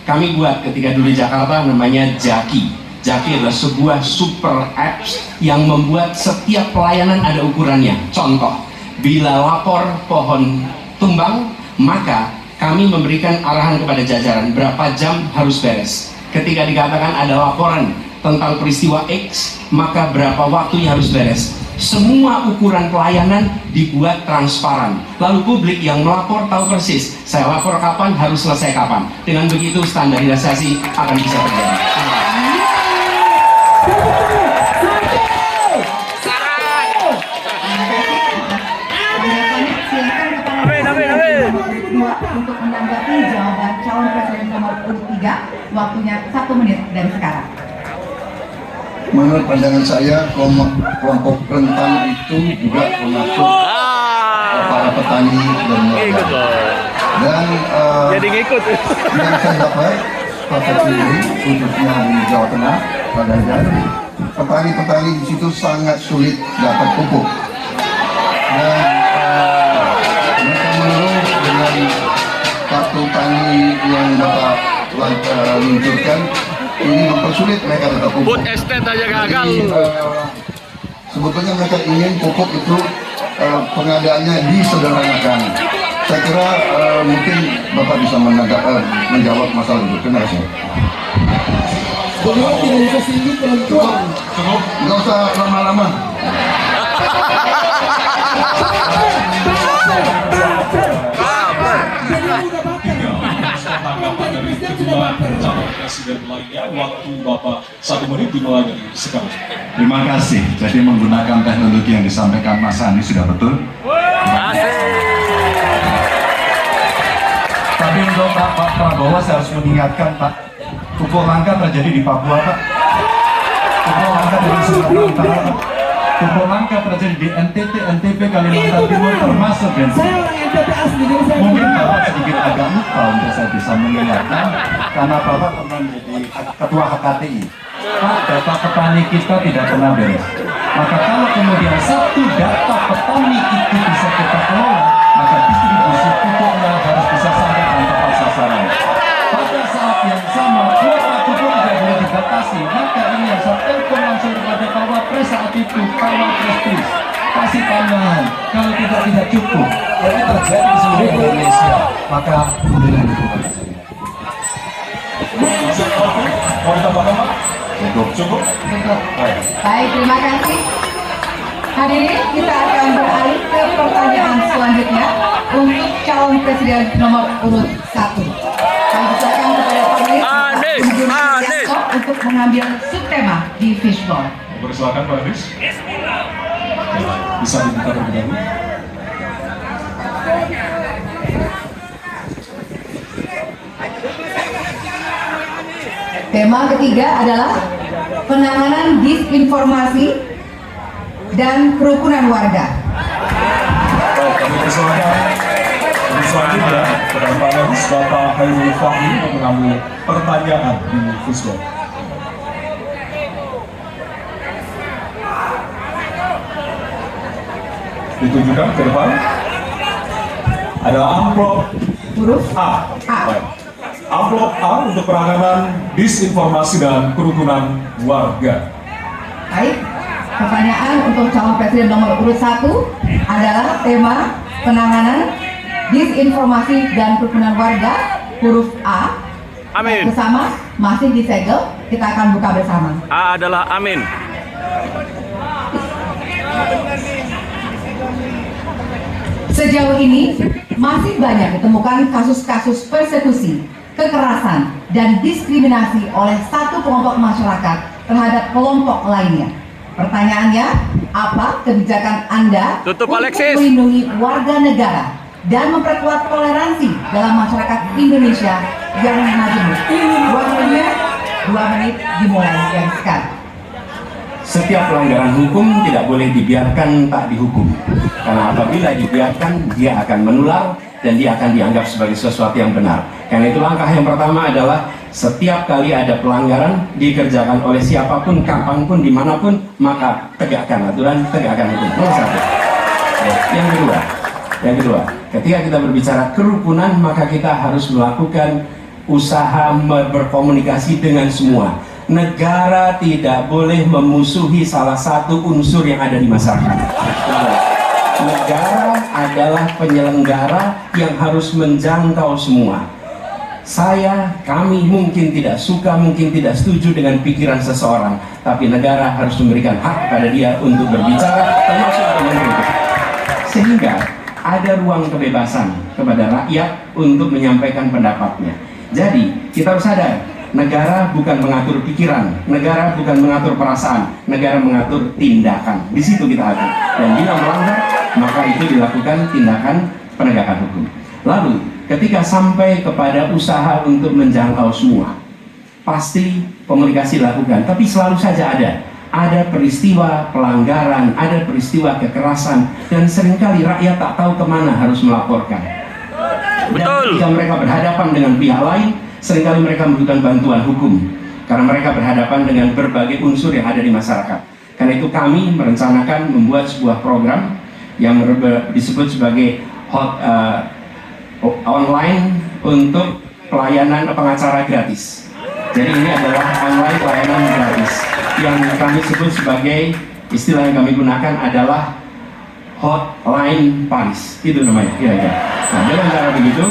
Kami buat ketika dulu di Jakarta namanya Jaki. Jaki adalah sebuah super apps yang membuat setiap pelayanan ada ukurannya. Contoh, bila lapor pohon tumbang, maka kami memberikan arahan kepada jajaran berapa jam harus beres. Ketika dikatakan ada laporan tentang peristiwa X, maka berapa waktunya harus beres. Semua ukuran pelayanan dibuat transparan. Lalu publik yang melapor tahu persis, saya lapor kapan, harus selesai kapan. Dengan begitu standarisasi akan bisa terjadi. Untuk menanggapi jawaban calon presiden nomor urut 3, waktunya 1 menit dari sekarang. Menurut pandangan saya, kelompok rentan itu juga termasuk para petani dan nelayan. Dan Jadi ngikut. yang saya dapat pasar sendiri, khususnya di Jawa Tengah, Padahal petani-petani di situ sangat sulit dapat pupuk. Dan mereka mengeluh dengan kartu tani yang Bapak luncurkan, ini mempersulit mereka dapat pupuk. Buat estet aja gagal. Jadi, sebetulnya mereka ingin pupuk itu pengadaannya disederhanakan. Saya kira mungkin Bapak bisa menjawab masalah itu. Terima kasih. Beliau tidak bisa singgung perempuan. Nggak usah lama-lama. Tanggapan dari kedua calon presiden lainnya, waktu Bapak 1 menit dimulai dari sekarang. Terima kasih. Jadi menggunakan teknologi yang disampaikan Mas Andi sudah betul. Tapi untuk Pak Prabowo saya harus mengingatkan Pak, pupuk langka terjadi di Papua Pak. Pupuk langka di Sumatera Utara Pak. Pupuk langka terjadi di NTT, NTB, Kalimantan Timur termasuk dan Saya orang NTT asli, jadi saya mungkin Bapak sedikit agak lupa untuk saya bisa mengingatkan karena Bapak pernah menjadi ketua HKTI. Pak, data petani kita tidak pernah beres. Maka kalau kemudian satu data petani itu bisa kita kelola, maka distribusi pupuknya harus bisa sampai dengan tepat sasaran. Pada saat yang sama, kuota pupuk tidak boleh dibatasi. Maka ini yang saya telepon langsung kepada Pak Wapres saat itu, Pak Wapres please, kasih tambahan. Kalau tidak cukup, ini terjadi di seluruh Indonesia. Maka kemudian itu. Oke, Mau ditambahkan Pak? Cukup. Cukup? Cukup. Baik. Baik, terima kasih. Hadirin, kita akan beralih ke pertanyaan selanjutnya untuk calon presiden nomor urut 1. Kami silakan kepada panelis untuk mengambil subtema di fishball. Bersilakan Pak Andis. Bisa dibuka terlebih dahulu. Tema ketiga adalah penanganan disinformasi dan kerukunan warga. Baik, kami persilakan untuk selanjutnya kepada panelis Bapak Hairul Fahmi untuk mengambil pertanyaan di Fishball. Ditunjukkan ke depan. Ada amplop Huruf A. A. Baik. Amplop A untuk penanganan disinformasi dan kerukunan warga. Baik, pertanyaan untuk calon presiden nomor urut 1 adalah tema penanganan disinformasi dan kerukunan warga, huruf A. Amin. Bersama masih disegel, kita akan buka bersama. A adalah amin. Sejauh ini masih banyak ditemukan kasus-kasus persekusi, kekerasan, dan diskriminasi oleh satu kelompok masyarakat terhadap kelompok lainnya. Pertanyaannya, apa kebijakan Anda Tutup, untuk Alexis. melindungi warga negara dan memperkuat toleransi dalam masyarakat Indonesia yang majemuk? Waktunya 2 menit dimulai dari sekarang. Setiap pelanggaran hukum tidak boleh dibiarkan tak dihukum. Karena apabila dibiarkan, dia akan menular dan dia akan dianggap sebagai sesuatu yang benar. Karena itu langkah yang pertama adalah setiap kali ada pelanggaran dikerjakan oleh siapapun, kapanpun, dimanapun, maka tegakkan aturan, tegakkan hukum. Nomor 1. Yang kedua, ketika kita berbicara kerukunan, maka kita harus melakukan usaha berkomunikasi dengan semua. Negara tidak boleh memusuhi salah satu unsur yang ada di masyarakat. Negara adalah penyelenggara yang harus menjangkau semua. Kami mungkin tidak suka, mungkin tidak setuju dengan pikiran seseorang, tapi negara harus memberikan hak kepada dia untuk berbicara, termasuk dengan kritik. Sehingga ada ruang kebebasan kepada rakyat untuk menyampaikan pendapatnya. Jadi, kita harus sadar, negara bukan mengatur pikiran, negara bukan mengatur perasaan, negara mengatur tindakan. Di situ kita atur. Dan bila melanggar, maka itu dilakukan tindakan penegakan hukum. Lalu, ketika sampai kepada usaha untuk menjangkau semua, pasti komunikasi dilakukan. Tapi selalu saja ada peristiwa pelanggaran, ada peristiwa kekerasan, dan seringkali rakyat tak tahu kemana harus melaporkan. Dan ketika mereka berhadapan dengan pihak lain, seringkali mereka membutuhkan bantuan hukum karena mereka berhadapan dengan berbagai unsur yang ada di masyarakat. Karena itu kami merencanakan membuat sebuah program yang disebut sebagai online untuk pelayanan pengacara gratis. Jadi ini adalah online pelayanan gratis yang kami sebut sebagai, istilah yang kami gunakan adalah hotline Paris, itu namanya kira-kira. Nah, dengan cara begitu,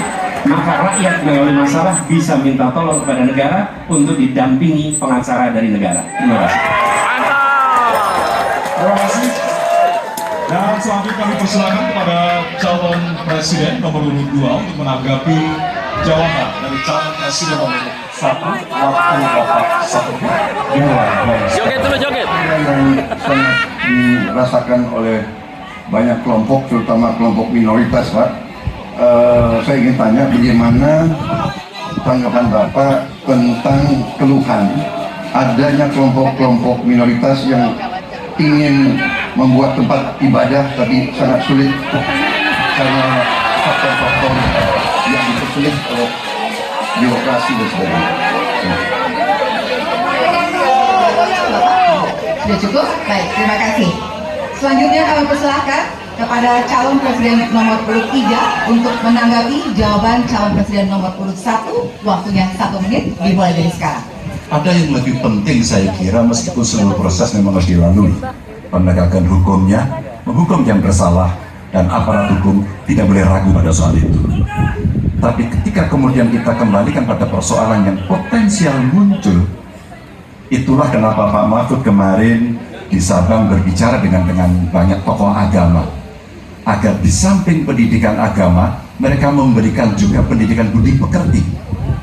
maka rakyat yang oleh masalah bisa minta tolong kepada negara untuk didampingi pengacara dari negara. Terima kasih. Terima kasih. Dan selanjutnya kami persilakan kepada calon presiden nomor urut 2 untuk menanggapi jawaban dari calon presiden nomor 1. Waktu Bapak 1 dimulai. Joget dulu, joget. Yang sangat dirasakan oleh banyak kelompok, terutama kelompok minoritas, Pak. Saya ingin tanya bagaimana tanggapan Bapak tentang keluhan adanya kelompok-kelompok minoritas yang ingin membuat tempat ibadah tapi sangat sulit karena faktor-faktor yang dipersulit oleh birokrasi dan sebagainya. Sudah cukup? Baik, terima kasih. Selanjutnya kami persilahkan kepada calon presiden nomor urut 3 untuk menanggapi jawaban calon presiden nomor urut 1. Waktunya 1 menit dimulai dari sekarang. Ada yang lebih penting saya kira, meskipun seluruh proses memang harus dilalui, penegakan hukumnya, menghukum yang bersalah, dan aparat hukum tidak boleh ragu pada soal itu. Tapi ketika kemudian kita kembalikan pada persoalan yang potensial muncul Itulah kenapa Pak Mahfud kemarin di Sabang berbicara dengan banyak tokoh agama, agar di samping pendidikan agama, mereka memberikan juga pendidikan budi pekerti,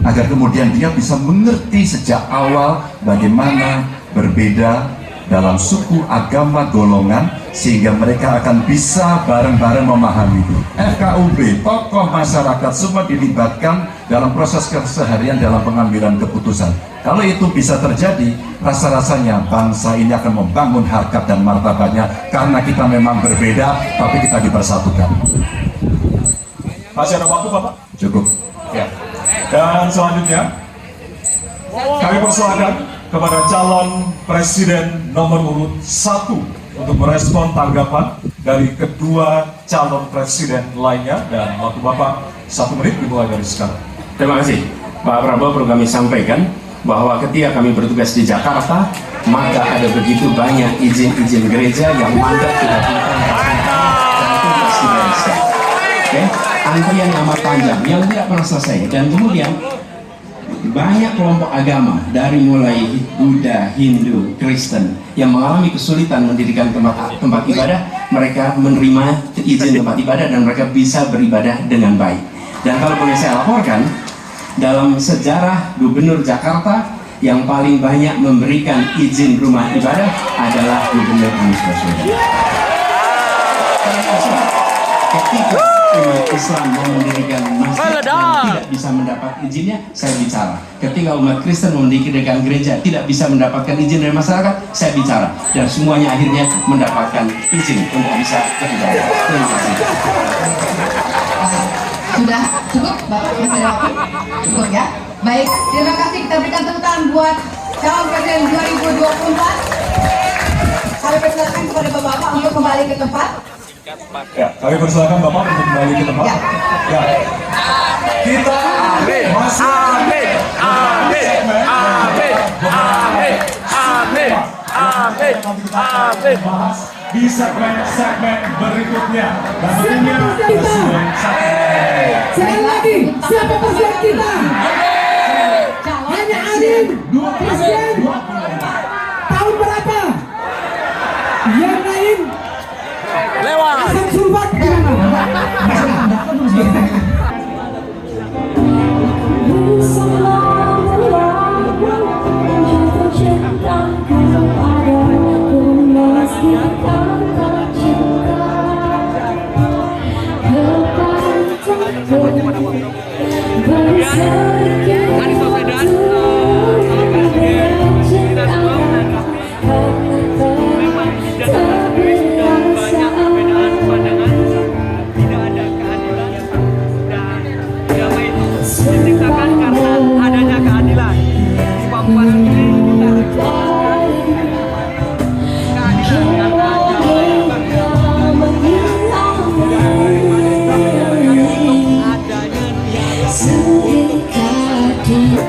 agar kemudian dia bisa mengerti sejak awal bagaimana berbeda dalam suku, agama, golongan, sehingga mereka akan bisa bareng-bareng memahami. FKUB, tokoh masyarakat semua dilibatkan dalam proses keseharian dalam pengambilan keputusan. Kalau itu bisa terjadi, rasa-rasanya bangsa ini akan membangun harkat dan martabatnya, karena kita memang berbeda, tapi kita dipersatukan. Masih ada waktu, Bapak? Cukup. Ya. Dan selanjutnya, kami persilakan kepada calon presiden nomor urut 1 untuk merespon tanggapan dari kedua calon presiden lainnya, dan waktu Bapak 1 menit dimulai dari sekarang. Terima kasih Pak Prabowo. Perlu kami sampaikan bahwa ketika kami bertugas di Jakarta, maka ada begitu banyak izin-izin gereja yang mandat kita berikan dan tugas di Indonesia. Oke, antrian yang amat panjang yang tidak pernah selesai, dan kemudian banyak kelompok agama dari mulai Buddha, Hindu, Kristen yang mengalami kesulitan mendirikan tempat ibadah. Mereka menerima izin tempat ibadah dan mereka bisa beribadah dengan baik. Dan kalau boleh saya laporkan, dalam sejarah Gubernur Jakarta yang paling banyak memberikan izin rumah ibadah adalah Gubernur Anies Baswedan. Ketika umat Islam mau mendirikan masjid yang tidak bisa mendapat izinnya, saya bicara. Ketika umat Kristen mendirikan gereja tidak bisa mendapatkan izin dari masyarakat, saya bicara. Dan semuanya akhirnya mendapatkan izin untuk bisa beribadah. Terima kasih. Sudah cukup, Bapak? Masih ada waktu? Cukup ya. Baik, terima kasih. Kita berikan tepuk tangan buat calon presiden 2024. Kami persilakan kepada Bapak untuk kembali ke tempat. Ya, kami persilakan Bapak untuk kembali ke tempat. Ya. Ya. Kita masih bahas di segmen berikutnya. Dan tentunya presiden Sekali lagi, siapa presiden kita? Hanya Adin, presiden tahun berapa? Yang lain Lewat. asam sulfat gimana? Anies Baswedan calon presiden kita semua memang tidak dan banyak perbedaan pandangan, tidak ada keadilan dan damai itu diciptakan karena adanya keadilan. Di Papua sendiri kita keadilan karena damai adanya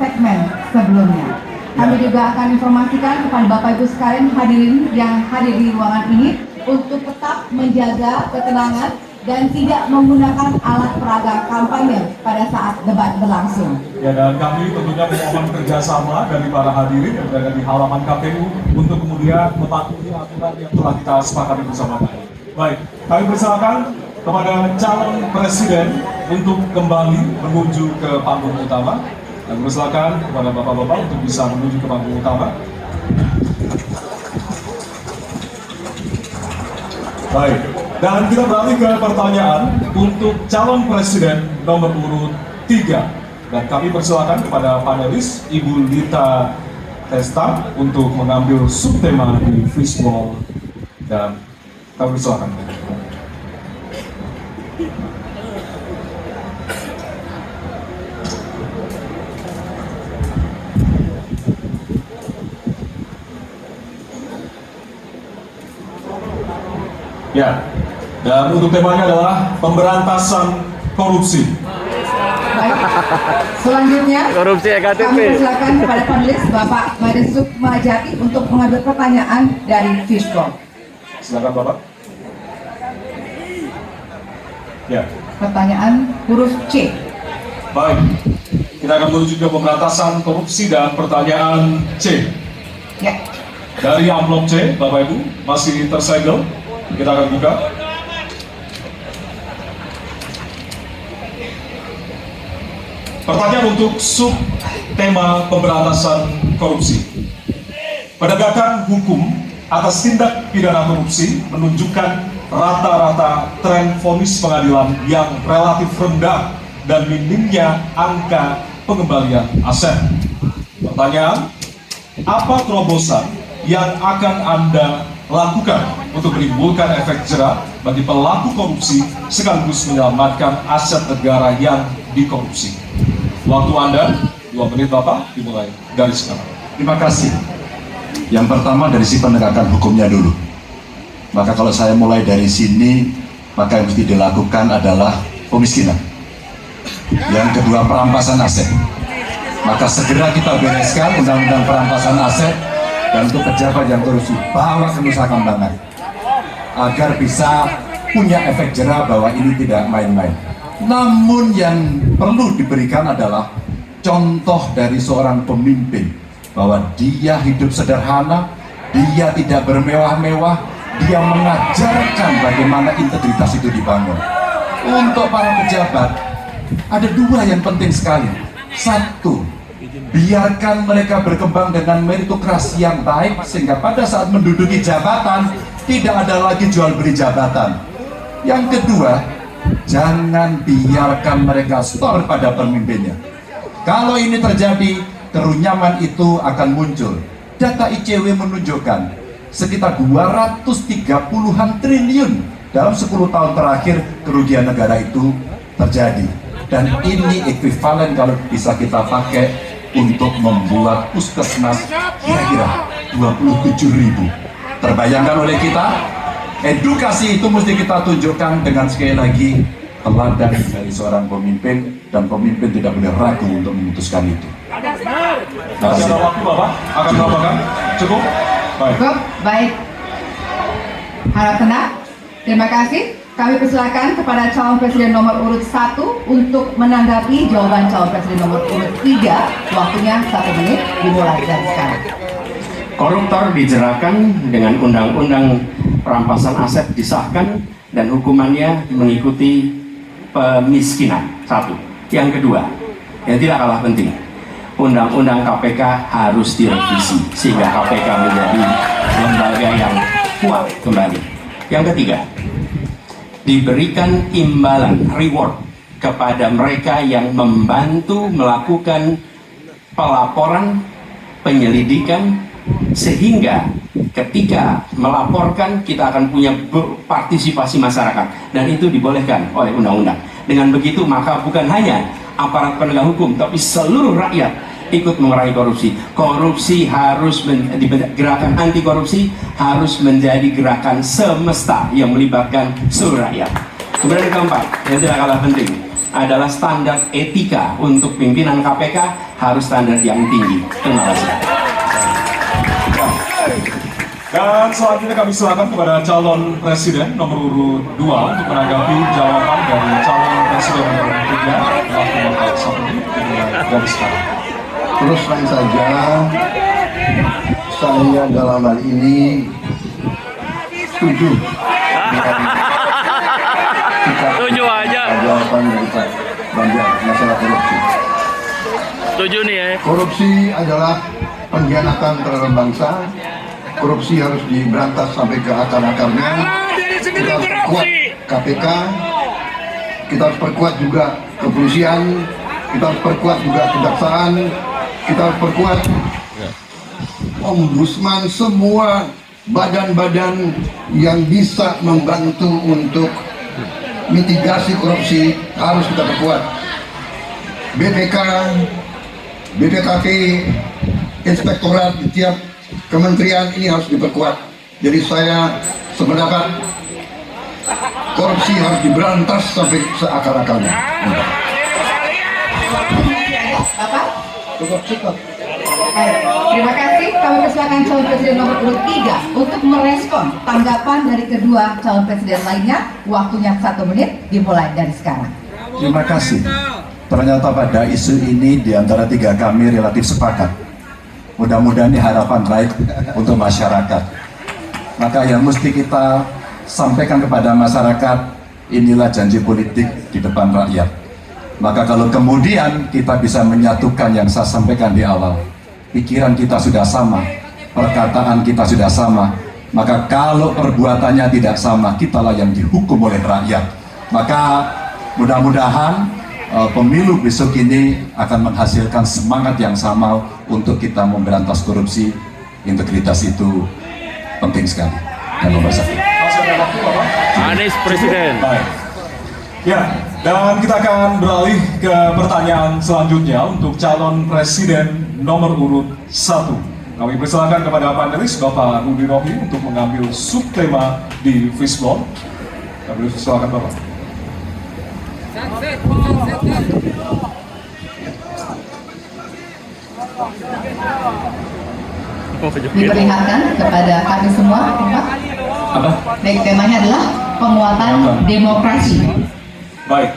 segmen sebelumnya. Kami juga akan informasikan kepada Bapak Ibu sekalian hadirin yang hadir di ruangan ini untuk tetap menjaga ketenangan dan tidak menggunakan alat peraga kampanye pada saat debat berlangsung. Ya, dan kami tentunya memohon kerjasama dari para hadirin yang berada di halaman KPU untuk kemudian mematuhi aturan yang telah kita sepakati bersama. Baik, kami persilakan kepada calon presiden untuk kembali menuju ke panggung utama. Dan persilakan kepada bapak-bapak untuk bisa menuju ke panggung utama. Baik, dan kita beralih ke pertanyaan untuk calon presiden nomor urut 3. Dan kami persilakan kepada panelis Ibu Lita Testa untuk mengambil subtema di fishball, dan kami persilakan. Ya, dan untuk temanya adalah pemberantasan korupsi. Baik, selanjutnya Korupsi kami EKTP. persilakan kepada panelis Bapak Made Sukmajati untuk mengambil pertanyaan dari fishball. Silakan Bapak. Ya, Pertanyaan huruf C. baik. Kita akan menuju ke pemberantasan korupsi dan pertanyaan C. Ya, Dari amplop C, Bapak Ibu, masih tersegel. Kita akan buka. Pertanyaan untuk subtema pemberantasan korupsi. Penegakan hukum atas tindak pidana korupsi menunjukkan rata-rata tren vonis pengadilan yang relatif rendah dan minimnya angka pengembalian aset. Pertanyaan, apa terobosan yang akan Anda lakukan untuk menimbulkan efek jerah bagi pelaku korupsi sekaligus menyelamatkan aset negara yang dikorupsi? Waktu Anda 2 menit Bapak, dimulai dari sekarang. Terima kasih. Yang pertama dari si penegakan hukumnya dulu. Maka kalau saya mulai dari sini, maka yang mesti dilakukan adalah pemiskinan. Yang kedua, perampasan aset. Maka segera kita bereskan undang-undang perampasan aset, dan untuk pejabat yang korupsi bawa ke Nusa Kambangan agar bisa punya efek jerah bahwa ini tidak main-main. Namun yang perlu diberikan adalah contoh dari seorang pemimpin bahwa dia hidup sederhana, dia tidak bermewah-mewah, dia mengajarkan bagaimana integritas itu dibangun. Untuk para pejabat ada 2 yang penting sekali. 1, biarkan mereka berkembang dengan meritokrasi yang baik sehingga pada saat menduduki jabatan tidak ada lagi jual beli jabatan. Yang kedua, jangan biarkan mereka store pada pemimpinnya. Kalau ini terjadi, kerunyaman itu akan muncul. Data ICW menunjukkan sekitar 230-an triliun dalam 10 tahun terakhir kerugian negara itu terjadi. Dan ini ekuivalen kalau bisa kita pakai untuk membuat puskesmas kira-kira 27.000. Terbayangkan oleh kita, edukasi itu mesti kita tunjukkan dengan sekali lagi teladan dari seorang pemimpin, dan pemimpin tidak boleh ragu untuk memutuskan itu. Masih ada waktu Bapak, akan melaporkan. Cukup? Baik. cukup. Baik. Harap tenang. Terima kasih. Kami persilakan kepada calon presiden nomor urut 1 untuk menanggapi jawaban calon presiden nomor urut 3. Waktunya 1 menit, dimulai dari sekarang. Koruptor dijeratkan dengan undang-undang perampasan aset disahkan dan hukumannya mengikuti pemiskinan. 1. Yang kedua, yang tidak kalah penting, undang-undang KPK harus direvisi sehingga KPK menjadi lembaga yang kuat kembali. Yang ketiga, diberikan imbalan reward kepada mereka yang membantu melakukan pelaporan, penyelidikan, sehingga ketika melaporkan kita akan punya partisipasi masyarakat, dan itu dibolehkan oleh undang-undang. Dengan begitu maka bukan hanya aparat penegak hukum tapi seluruh rakyat ikut mengurangi korupsi. Korupsi harus gerakan anti korupsi harus menjadi gerakan semesta yang melibatkan seluruh rakyat. Kemudian yang keempat, yang tidak kalah penting adalah standar etika untuk pimpinan KPK harus standar yang tinggi. Terima kasih. Dan selanjutnya kami silakan kepada calon presiden nomor urut 2 untuk menanggapi jawaban dari calon presiden nomor urut 3 waktu bakal 1 menit dari sekarang. Terus terang saja, saya dalam hal ini setuju dengan Setuju aja. jawaban dari Pak Banjar masalah korupsi. Setuju nih ya. Korupsi adalah pengkhianatan terhadap bangsa. Korupsi harus diberantas sampai ke akar-akarnya. Kita harus perkuat KPK, kita harus perkuat juga kepolisian, kita harus perkuat juga kejaksaan, kita harus perkuat ombudsman, semua badan-badan yang bisa membantu untuk mitigasi korupsi harus kita perkuat. BPK, BPKP, inspektorat di tiap kementerian ini harus diperkuat. Jadi saya sependapat, korupsi harus diberantas sampai seakar-akarnya. Bapak? Cukup. Baik, terima kasih. Kami persilakan calon presiden nomor urut 3 untuk merespon tanggapan dari kedua calon presiden lainnya. Waktunya 1 menit, dimulai dari sekarang. Terima kasih. Ternyata pada isu ini di antara 3 kami relatif sepakat. Mudah-mudahan ini harapan baik untuk masyarakat. Maka yang mesti kita sampaikan kepada masyarakat, inilah janji politik di depan rakyat. Maka kalau kemudian kita bisa menyatukan yang saya sampaikan di awal, pikiran kita sudah sama, perkataan kita sudah sama, maka kalau perbuatannya tidak sama, kitalah yang dihukum oleh rakyat. Maka mudah-mudahan pemilu besok ini akan menghasilkan semangat yang sama untuk kita memberantas korupsi. Integritas itu penting sekali dan nomor 1. Masih ada waktu, Bapak? Anies presiden. Baik. Ya, dan kita akan beralih ke pertanyaan selanjutnya untuk calon presiden nomor urut 1. Kami persilakan kepada panelis Bapak Rudi Rohi untuk mengambil subtema di fishball. Kami persilakan Bapak. Diperlihatkan kepada kami semua, Pak. Apa? Baik, temanya adalah penguatan demokrasi. Baik.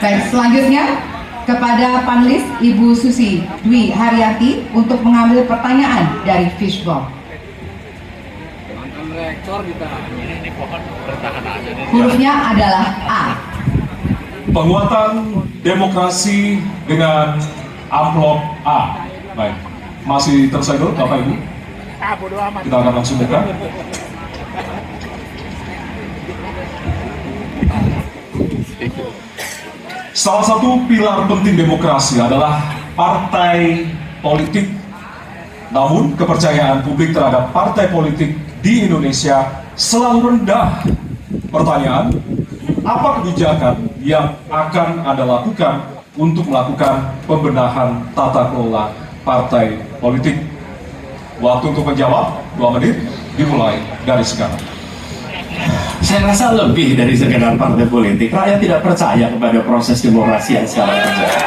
Baik, selanjutnya kepada panelis Ibu Susi Dwi Haryanti untuk mengambil pertanyaan dari fishball. Hurufnya adalah A. Penguatan demokrasi dengan amplop A. Baik. Masih tersegel Bapak Ibu? Kita akan langsung buka. Salah satu pilar penting demokrasi adalah partai politik. Namun kepercayaan publik terhadap partai politik di Indonesia selalu rendah. Pertanyaan, apa kebijakan yang akan Anda lakukan untuk melakukan pembenahan tata kelola partai politik? Waktu untuk menjawab 2 menit dimulai dari sekarang. Saya rasa lebih dari sekedar partai politik. Rakyat tidak percaya kepada proses demokrasi yang sekarang terjadi.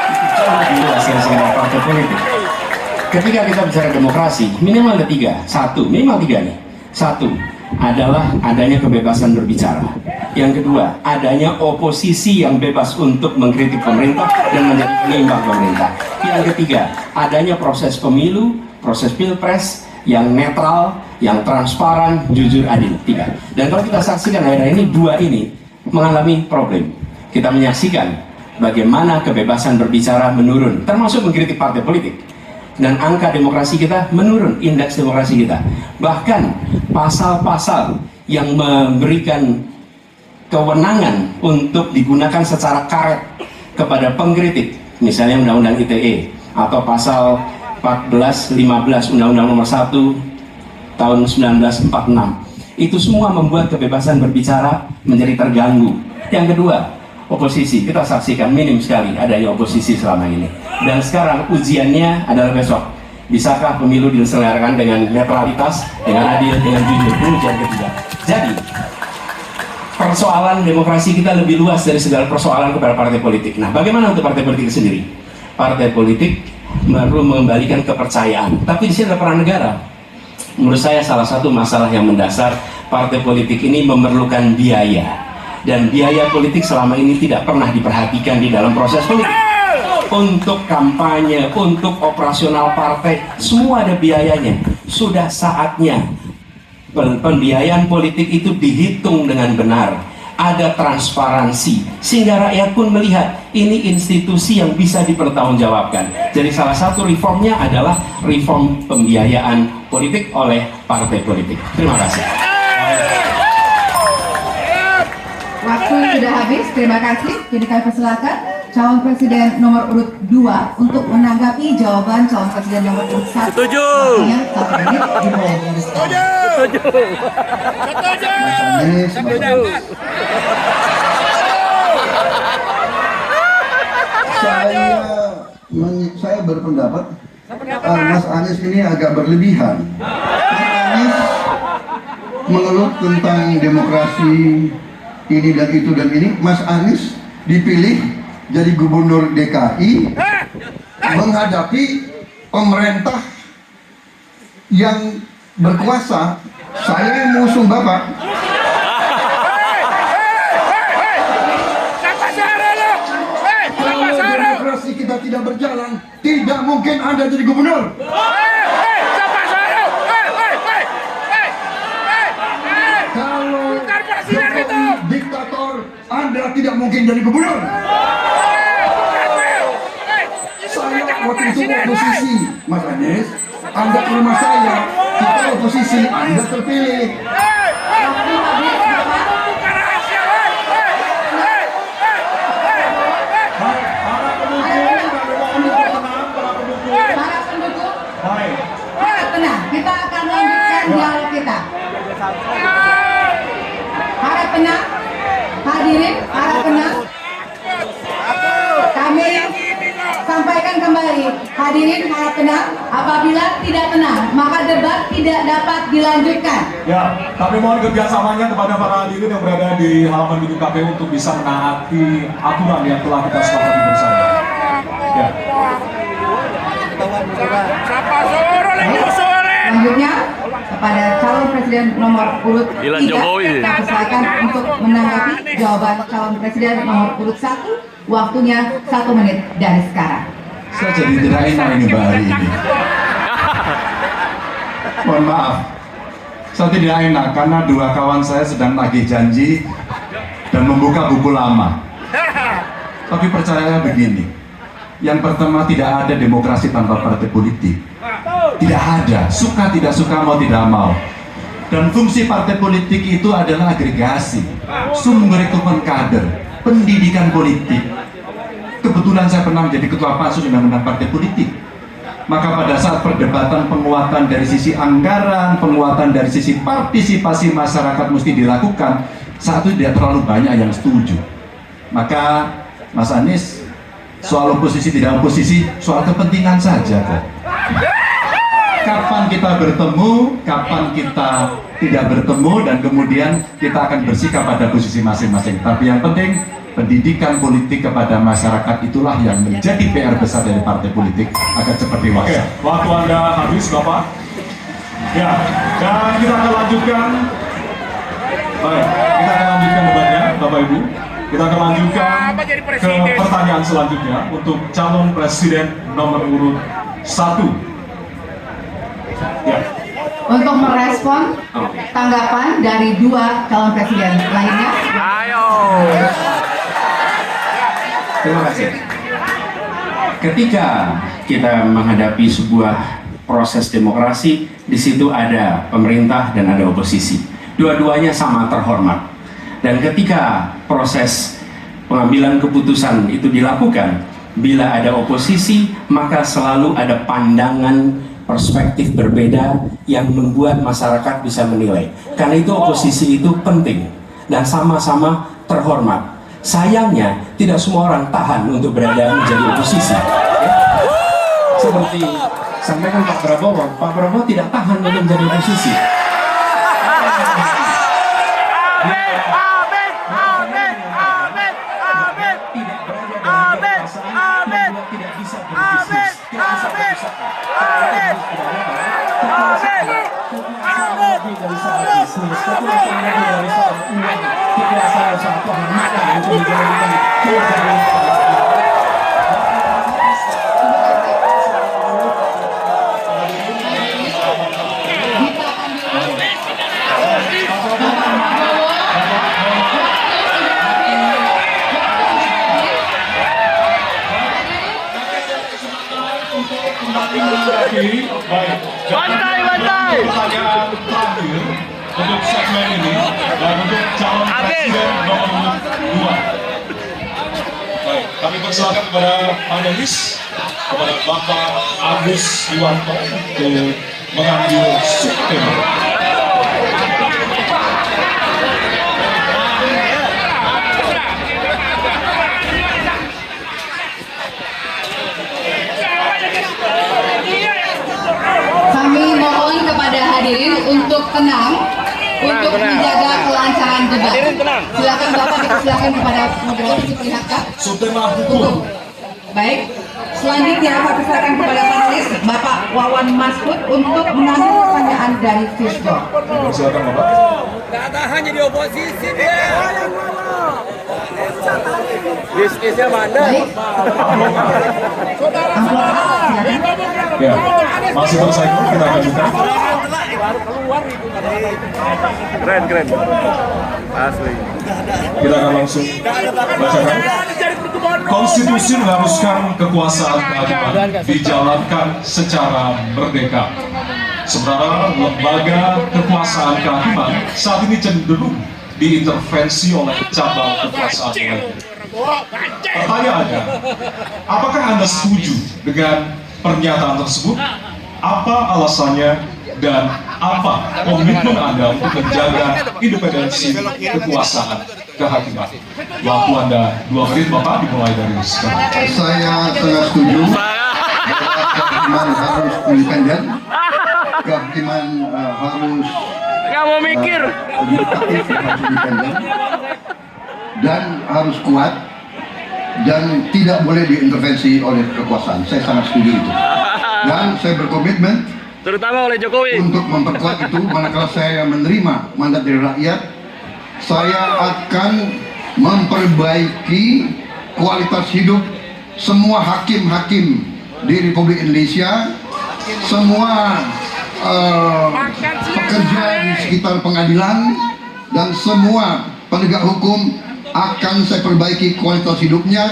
Itu jauh lebih luas dari sekedar partai politik. Ketika kita bicara demokrasi, minimal ada 3. 1, minimal 3 nih. 1 adalah adanya kebebasan berbicara. Yang kedua, adanya oposisi yang bebas untuk mengkritik pemerintah dan menjadi penyimbang pemerintah. Yang ketiga, adanya proses pemilu, proses pilpres yang netral, yang transparan, jujur, adil. 3. Dan kalau kita saksikan akhir-akhir ini, 2 ini mengalami problem. Kita menyaksikan bagaimana kebebasan berbicara menurun, termasuk mengkritik partai politik. Dan angka demokrasi kita menurun, indeks demokrasi kita. Bahkan pasal-pasal yang memberikan kewenangan untuk digunakan secara karet kepada pengkritik, misalnya Undang-Undang ITE atau pasal 14-15 Undang-Undang Nomor 1 tahun 1946, itu semua membuat kebebasan berbicara menjadi terganggu. Yang kedua, oposisi, kita saksikan minim sekali adanya oposisi selama ini. Dan sekarang ujiannya adalah besok. Bisakah pemilu diselenggarakan dengan netralitas, dengan adil, dengan jujur? Itu ujian ketiga. Jadi, persoalan demokrasi kita lebih luas dari segala persoalan kepada partai politik. Nah, bagaimana untuk partai politik sendiri? partai politik baru mengembalikan kepercayaan. Tapi di sini ada peran negara. Menurut saya salah satu masalah yang mendasar, partai politik ini memerlukan biaya, dan biaya politik selama ini tidak pernah diperhatikan di dalam proses politik. Untuk kampanye, untuk operasional partai, semua ada biayanya. Sudah saatnya pembiayaan politik itu dihitung dengan benar, ada transparansi, sehingga rakyat pun melihat ini institusi yang bisa dipertanggungjawabkan. Jadi salah satu reformnya adalah reform pembiayaan politik oleh partai politik. Terima kasih. Waktu sudah habis, terima kasih. Jadi kami persilakan calon presiden nomor urut 2 untuk menanggapi jawaban calon presiden nomor urut 1. Setuju. Waktunya 1 menit dimulai. Saya berpendapat Mas Anies ini agak berlebihan. Mas Anies mengeluh tentang demokrasi ini dan itu dan ini. Mas Anies dipilih jadi gubernur DKI menghadapi pemerintah yang berkuasa. Saya yang mengusung Bapak. Kalau demokrasi kita tidak berjalan, tidak mungkin Anda jadi gubernur. Kalau Jokowi diktator, Anda tidak mungkin jadi gubernur. Saya waktu itu oposisi, Mas Anies. Anda ke rumah saya, kita oposisi, Anda terpilih. Tenang, kita akan lanjutkan dialog kita. Harap tenang, hadirin, harap tenang. Kami sampaikan kembali, hadirin harap tenang. Apabila tidak tenang, maka debat tidak dapat dilanjutkan. Ya, kami mohon kerjasamanya kepada para hadirin yang berada di halaman gedung KPU untuk bisa menaati aturan yang telah kita sepakati bersama. Ya. Selanjutnya kepada calon presiden nomor urut 3, kita persilakan untuk menanggapi jawaban calon presiden nomor urut 1. Waktunya 1 menit dari sekarang. Saya jadi tidak enak ini Mbak hari ini. Mohon maaf, saya tidak enak karena dua kawan saya sedang nagih janji dan membuka buku lama. Tapi percaya begini, yang pertama tidak ada demokrasi tanpa partai politik. Tidak ada, suka tidak suka, mau tidak mau. Dan fungsi partai politik itu adalah agregasi, sumber rekrutmen kader, pendidikan politik. Kebetulan saya pernah menjadi ketua pansus undang-undang partai politik. Maka pada saat perdebatan penguatan dari sisi anggaran, penguatan dari sisi partisipasi masyarakat mesti dilakukan, saat itu tidak terlalu banyak yang setuju. Maka Mas Anies, soal oposisi tidak oposisi, soal kepentingan saja kok. Kapan kita bertemu, kapan kita tidak bertemu, dan kemudian kita akan bersikap pada posisi masing-masing. Tapi yang penting, pendidikan politik kepada masyarakat itulah yang menjadi PR besar dari partai politik agar cepat dewasa. Oke, waktu Anda habis, Bapak. Ya, dan kita akan lanjutkan. Baik, kita akan lanjutkan debatnya, Bapak Ibu. Kita akan lanjutkan ke pertanyaan selanjutnya untuk calon presiden nomor urut 1. Ya. Untuk merespon tanggapan dari 2 calon presiden lainnya. Terima kasih. Ketika kita menghadapi sebuah proses demokrasi, di situ ada pemerintah dan ada oposisi. Dua-duanya sama terhormat. Dan ketika proses pengambilan keputusan itu dilakukan, bila ada oposisi, maka selalu ada pandangan perspektif berbeda yang membuat masyarakat bisa menilai. Karena itu oposisi itu penting dan sama-sama terhormat. Sayangnya tidak semua orang tahan untuk berada menjadi oposisi. Ya? Seperti sampaikan Pak Prabowo tidak tahan untuk menjadi oposisi. Tidak bisa Baik, bantai. Pertanyaan terakhir untuk segmen ini dan untuk calon presiden nomor urut 2. Baik, kami persilakan kepada panelis, kepada Bapak Agus Iwanto untuk mengambil subtema. Kami mohon kepada hadirin untuk tenang, untuk menjaga kelancaran debat. Silakan Bapak dipersilakan kepada moderator diperlihatkan. Subtema hukum. Baik, selanjutnya Bapak persilakan kepada panelis Bapak Wawan Masud untuk mengambil pertanyaan dari siswa. Silakan Bapak. Kata hanya di oposisi dia. Bisnisnya mana? Baik. Ya, masih tersainggung, kita lanjutkan. Keren. Asli. Kita akan langsung bacakan. Konstitusi mengharuskan kekuasaan kehakiman dijalankan secara merdeka. Sementara lembaga kekuasaan kehakiman saat ini cenderung diintervensi oleh cabang kekuasaan lain. Pertanyaannya, apakah Anda setuju dengan pernyataan tersebut? Apa alasannya dan apa komitmen Anda untuk menjaga independensi kekuasaan kehakiman? Waktu Anda 2 menit, Bapak, dimulai dari sekarang. Saya sangat setuju kehakiman harus independen, kehakiman harus Nggak mau mikir. yudikatif harus independen dan harus kuat dan tidak boleh diintervensi oleh kekuasaan. Saya sangat setuju itu dan saya berkomitmen Terutama oleh Jokowi. untuk memperkuat itu. Manakala saya menerima mandat dari rakyat, saya akan memperbaiki kualitas hidup semua hakim-hakim di Republik Indonesia, semua pekerja di sekitar pengadilan, dan semua penegak hukum akan saya perbaiki kualitas hidupnya,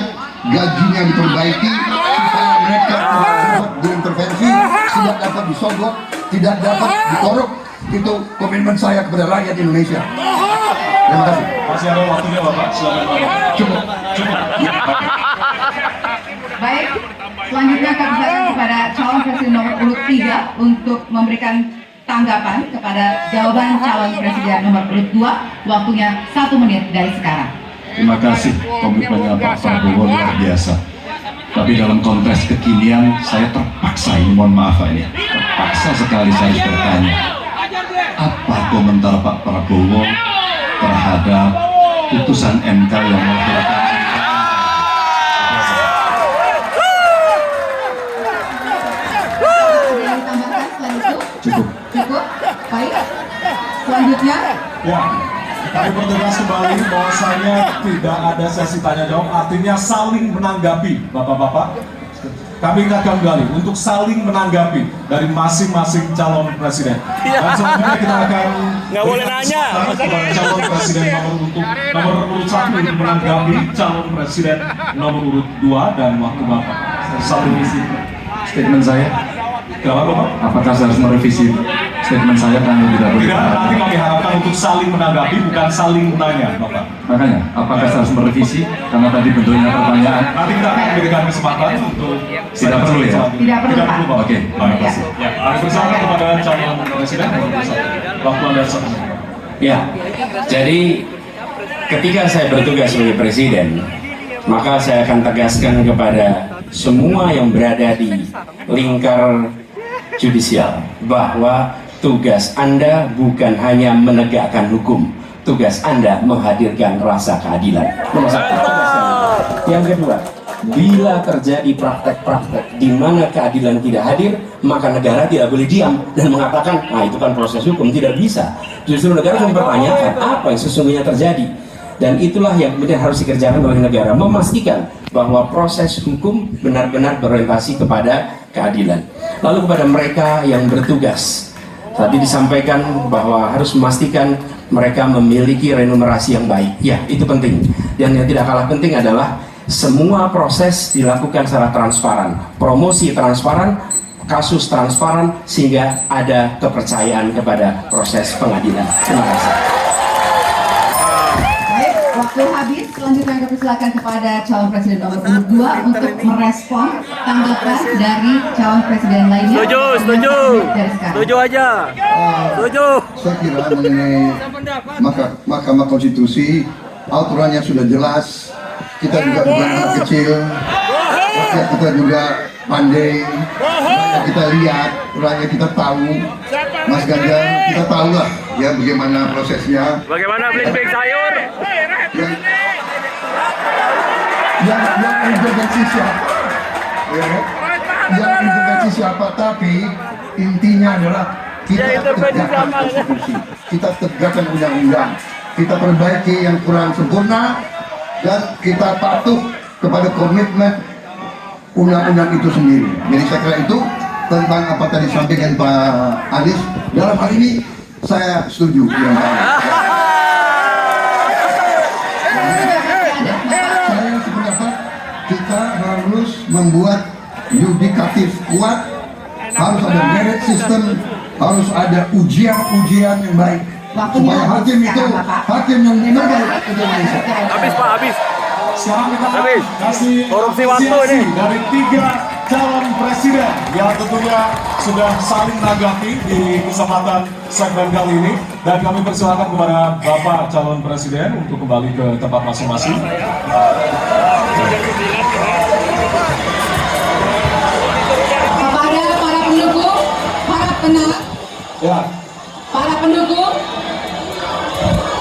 gajinya diperbaiki supaya mereka tidak dapat diintervensi, tidak dapat disogok, tidak dapat dikorup. Itu komitmen saya kepada rakyat Indonesia. Terima kasih. Masih ada waktunya, Bapak. Silakan, Bapak. Cukup. Baik, selanjutnya kami silakan kepada calon presiden nomor urut 3 untuk memberikan tanggapan kepada jawaban calon presiden nomor urut 2. Waktunya 1 menit dari sekarang. Terima kasih, komitmennya Pak Prabowo luar biasa. Tapi dalam konteks kekinian, saya terpaksa, ini mohon maaf Pak, ini terpaksa sekali saya harus bertanya, apa komentar Pak Prabowo terhadap putusan MK yang melakukan Cukup. Cukup? Baik. Selanjutnya, Ya, kami bertegas kembali bahwasanya tidak ada sesi tanya jawab, artinya saling menanggapi, Bapak-bapak. Kami ingatkan kembali untuk saling menanggapi dari masing-masing calon presiden. Dan selanjutnya kita akan Nggak boleh berikan nanya. kesempatan kepada calon presiden nomor urut 1 untuk menanggapi calon presiden nomor urut 2 dan waktu Bapak. Satu isi. statement saya? Kenapa, Bapak? Apakah saya harus merevisi statement saya karena tidak boleh? Tidak, nanti kami harapkan untuk saling menanggapi, bukan saling menanya, Bapak. Makanya, apakah saya harus merevisi karena tadi bentuknya pertanyaan? Nanti kita akan memberikan kesempatan untuk Tidak perlu ya? Tidak perlu, Pak. Bapak. Oke, Baik. ya. Ya, kami bersama kepada calon presiden nomor urut 1. Waktu Anda 1 menit. Ya, jadi ketika saya bertugas sebagai presiden, maka saya akan tegaskan kepada semua yang berada di lingkar judisial bahwa tugas Anda bukan hanya menegakkan hukum, tugas Anda menghadirkan rasa keadilan. Nomor 1. Yang kedua, Bila terjadi praktek-praktek di mana keadilan tidak hadir, maka negara tidak boleh diam dan mengatakan, nah itu kan proses hukum, tidak bisa. Justru negara harus mempertanyakan apa yang sesungguhnya terjadi. Dan itulah yang kemudian harus dikerjakan oleh negara, memastikan bahwa proses hukum benar-benar berorientasi kepada keadilan. Lalu kepada mereka yang bertugas, tadi disampaikan bahwa harus memastikan mereka memiliki remunerasi yang baik. Ya, itu penting. Dan yang tidak kalah penting adalah semua proses dilakukan secara transparan, promosi transparan, kasus transparan, sehingga ada kepercayaan kepada proses pengadilan. Terima kasih. Baik, waktu habis. Selanjutnya kami silakan kepada calon presiden nomor 2 untuk merespon tanggapan dari calon presiden lainnya. Setuju, setuju. Setuju aja. Setuju. Saya kira mengenai Mahkamah Konstitusi, aturannya sudah jelas. Kita juga bukan anak kecil, rakyat kita juga pandai, rakyat kita lihat, rakyat kita tahu. Mas Ganjar, kita tahu lah ya bagaimana prosesnya. Bagaimana beli sayur? Yang intervensi siapa? Ya, yang intervensi siapa? Tapi intinya adalah kita tegakkan konstitusi, kita tegakkan undang-undang, kita perbaiki yang kurang sempurna, dan kita patuh kepada komitmen undang-undang itu sendiri. Jadi saya kira itu tentang apa tadi disampaikan Pak Anies. Dalam hal ini saya setuju. Saya sependapat kita harus membuat yudikatif kuat, harus ada merit system, harus ada ujian-ujian yang baik. Supaya hakim itu hakim yang terbaik untuk Indonesia. Habis Pak, habis. Sekarang kita Habis. kasih Korupsi waktu apresiasi ini. dari 3 calon presiden yang tentunya sudah saling menanggapi di kesempatan segmen kali ini, dan kami persilakan kepada Bapak calon presiden untuk kembali ke tempat masing-masing. Kepada para pendukung, para penang, Ya, para pendukung,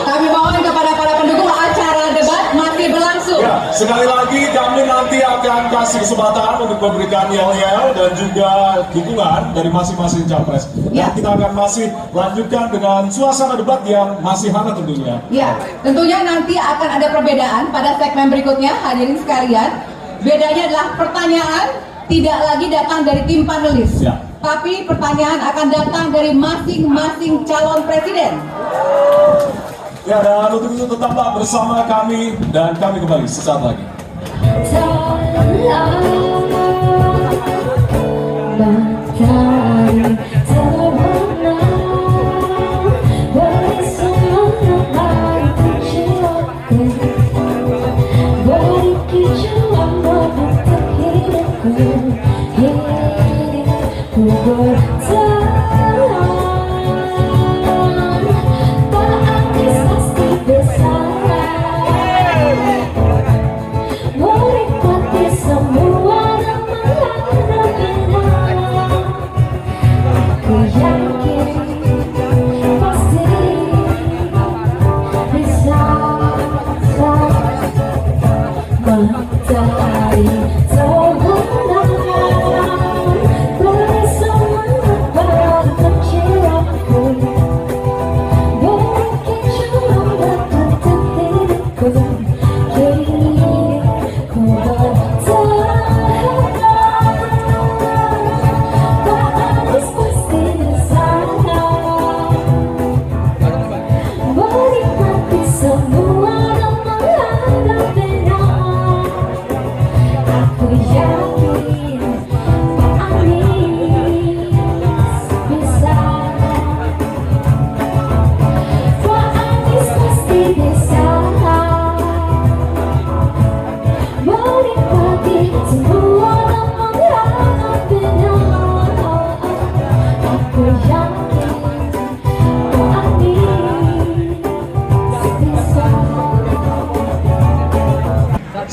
kami mohon kepada para pendukung, acara debat masih berlangsung. ya, sekali lagi kami nanti akan kasih kesempatan untuk memberikan yel-yel dan juga dukungan dari masing-masing capres. Ya. Dan kita akan masih lanjutkan dengan suasana debat yang masih hangat tentunya. Ya, tentunya nanti akan ada perbedaan pada segmen berikutnya, hadirin sekalian. Bedanya adalah pertanyaan tidak lagi datang dari tim panelis, Ya. tapi pertanyaan akan datang dari masing-masing calon presiden. Ya, dan untuk itu tetaplah bersama kami dan kami kembali sesaat lagi.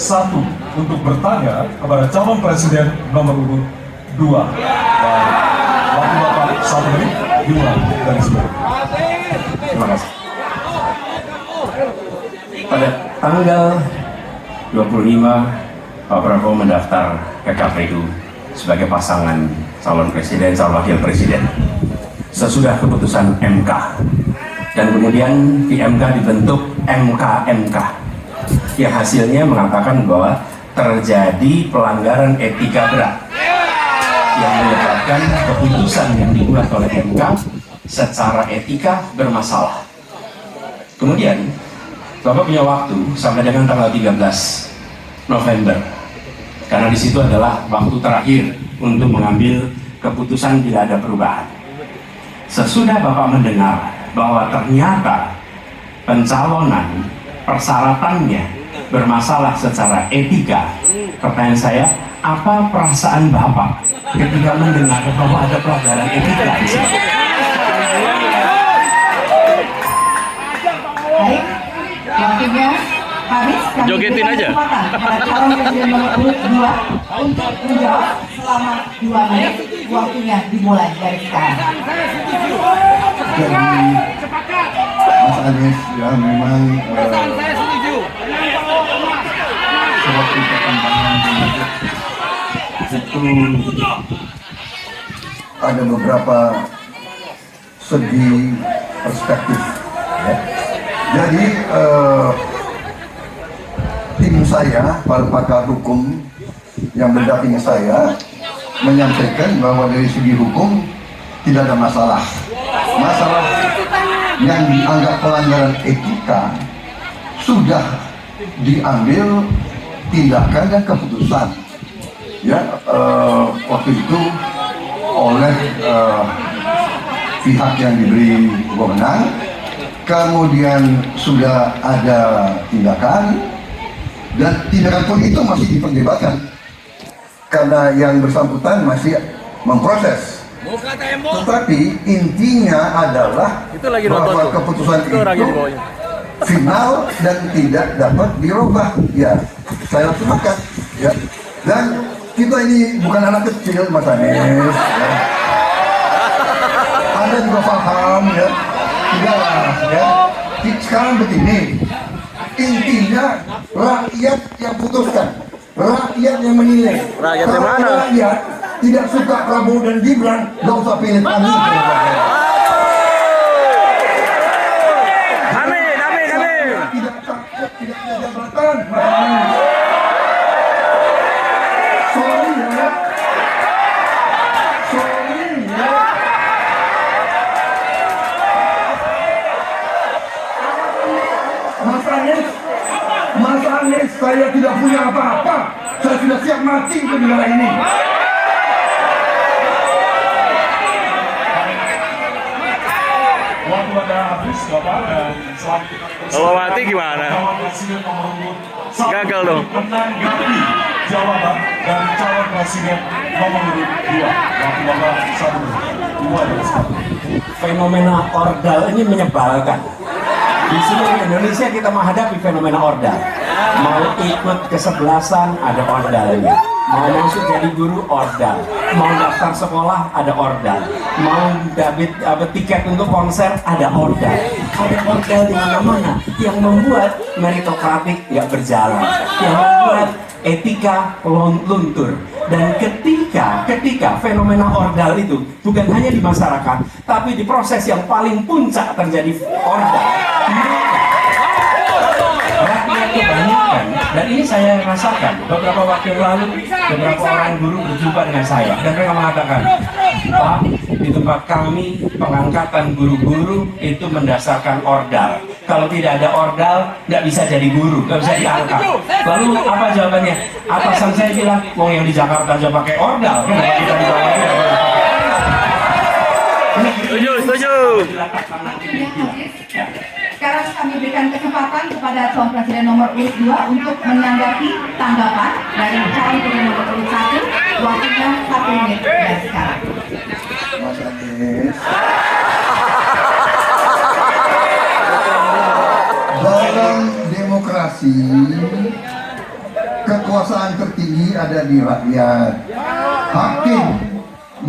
Satu, untuk bertanya kepada calon presiden nomor urut 2. Waktu Bapak 1 menit dimulai dari sini. Terima kasih. Pada tanggal 25 Pak Prabowo mendaftar ke KPU sebagai pasangan calon presiden, calon wakil presiden sesudah keputusan MK, dan kemudian di MK dibentuk MK yang hasilnya mengatakan bahwa terjadi pelanggaran etika berat yang menyebabkan keputusan yang dibuat oleh MK secara etika bermasalah. Kemudian Bapak punya waktu sampai dengan tanggal 13 November, karena di situ adalah waktu terakhir untuk mengambil keputusan bila ada perubahan. Sesudah Bapak mendengar bahwa ternyata pencalonan persyaratannya bermasalah secara etika, pertanyaan saya, apa perasaan Bapak ketika mendengar bahwa ada pelanggaran etika di sini? Baik, waktunya habis. Kami Jogetin berikan aja. kesempatan kepada calon presiden nomor urut 2 untuk menjawab selama 2 menit. Waktunya dimulai dari sekarang. Jadi Mas Anies ya memang suatu perkembangan politik itu ada beberapa segi perspektif ya. Jadi tim saya, para pakar hukum yang mendampingi saya menyampaikan bahwa dari segi hukum tidak ada masalah. Masalah yang dianggap pelanggaran etika sudah diambil tindakan dan keputusan ya waktu itu oleh pihak yang diberi wewenang, kemudian sudah ada tindakan, dan tindakan pun itu masih diperdebatkan karena yang bersangkutan masih memproses. Tetapi intinya adalah bahwa keputusan itu final dan tidak dapat dirubah. Ya, saya laksanakan. Ya, dan kita ini bukan anak kecil, Mas Anies. Ya. Anda juga paham, ya. Tidaklah, ya. Sekarang begini, intinya rakyat yang putuskan, rakyat yang menilai. Rakyat yang mana? Rakyat tidak suka Prabowo dan Gibran, nggak usah pilih kami. Amin. Tidak takut, tidak ada jabatan. Sorry ya. Mas Anies, saya tidak punya apa-apa. Saya sudah siap mati untuk negara ini. Waktu Anda habis, Bapak, dan selanjutnya Kalau mati gimana? calon presiden nomor urut 1 Gagal dong. menanggapi jawaban dan calon presiden nomor urut 2. Waktu Bapak 1, 2, dan 1. Fenomena ordal ini menyebalkan. Di seluruh Indonesia kita menghadapi fenomena ordal. Mau ikut kesebelasan ada ordalnya. Mau masuk jadi guru ordal. Mau daftar sekolah ada ordal. Mau dapat tiket untuk konser ada ordal. Ada ordal di mana-mana yang membuat meritokratik nggak berjalan. Yang membuat etika luntur. Dan ketika fenomena ordal itu bukan hanya di masyarakat, tapi di proses yang paling puncak terjadi ordal, rakyat kebanyakan, dan ini saya rasakan beberapa waktu lalu, beberapa orang guru berjumpa dengan saya dan mereka mengatakan, Pak, di tempat kami pengangkatan guru-guru itu mendasarkan ordal. Kalau tidak ada ordal, nggak bisa jadi guru, nggak bisa diangkat. Lalu apa jawabannya? Atasan saya bilang, mau yang di Jakarta aja pakai ordal, kenapa kita di bawah ini? Setuju. Sekarang kami berikan kesempatan kepada calon presiden nomor urut 2 untuk menanggapi tanggapan dari calon presiden nomor urut 1. Waktunya 1 menit dari sekarang. Mas Anies, dalam demokrasi kekuasaan tertinggi ada di rakyat. Hakim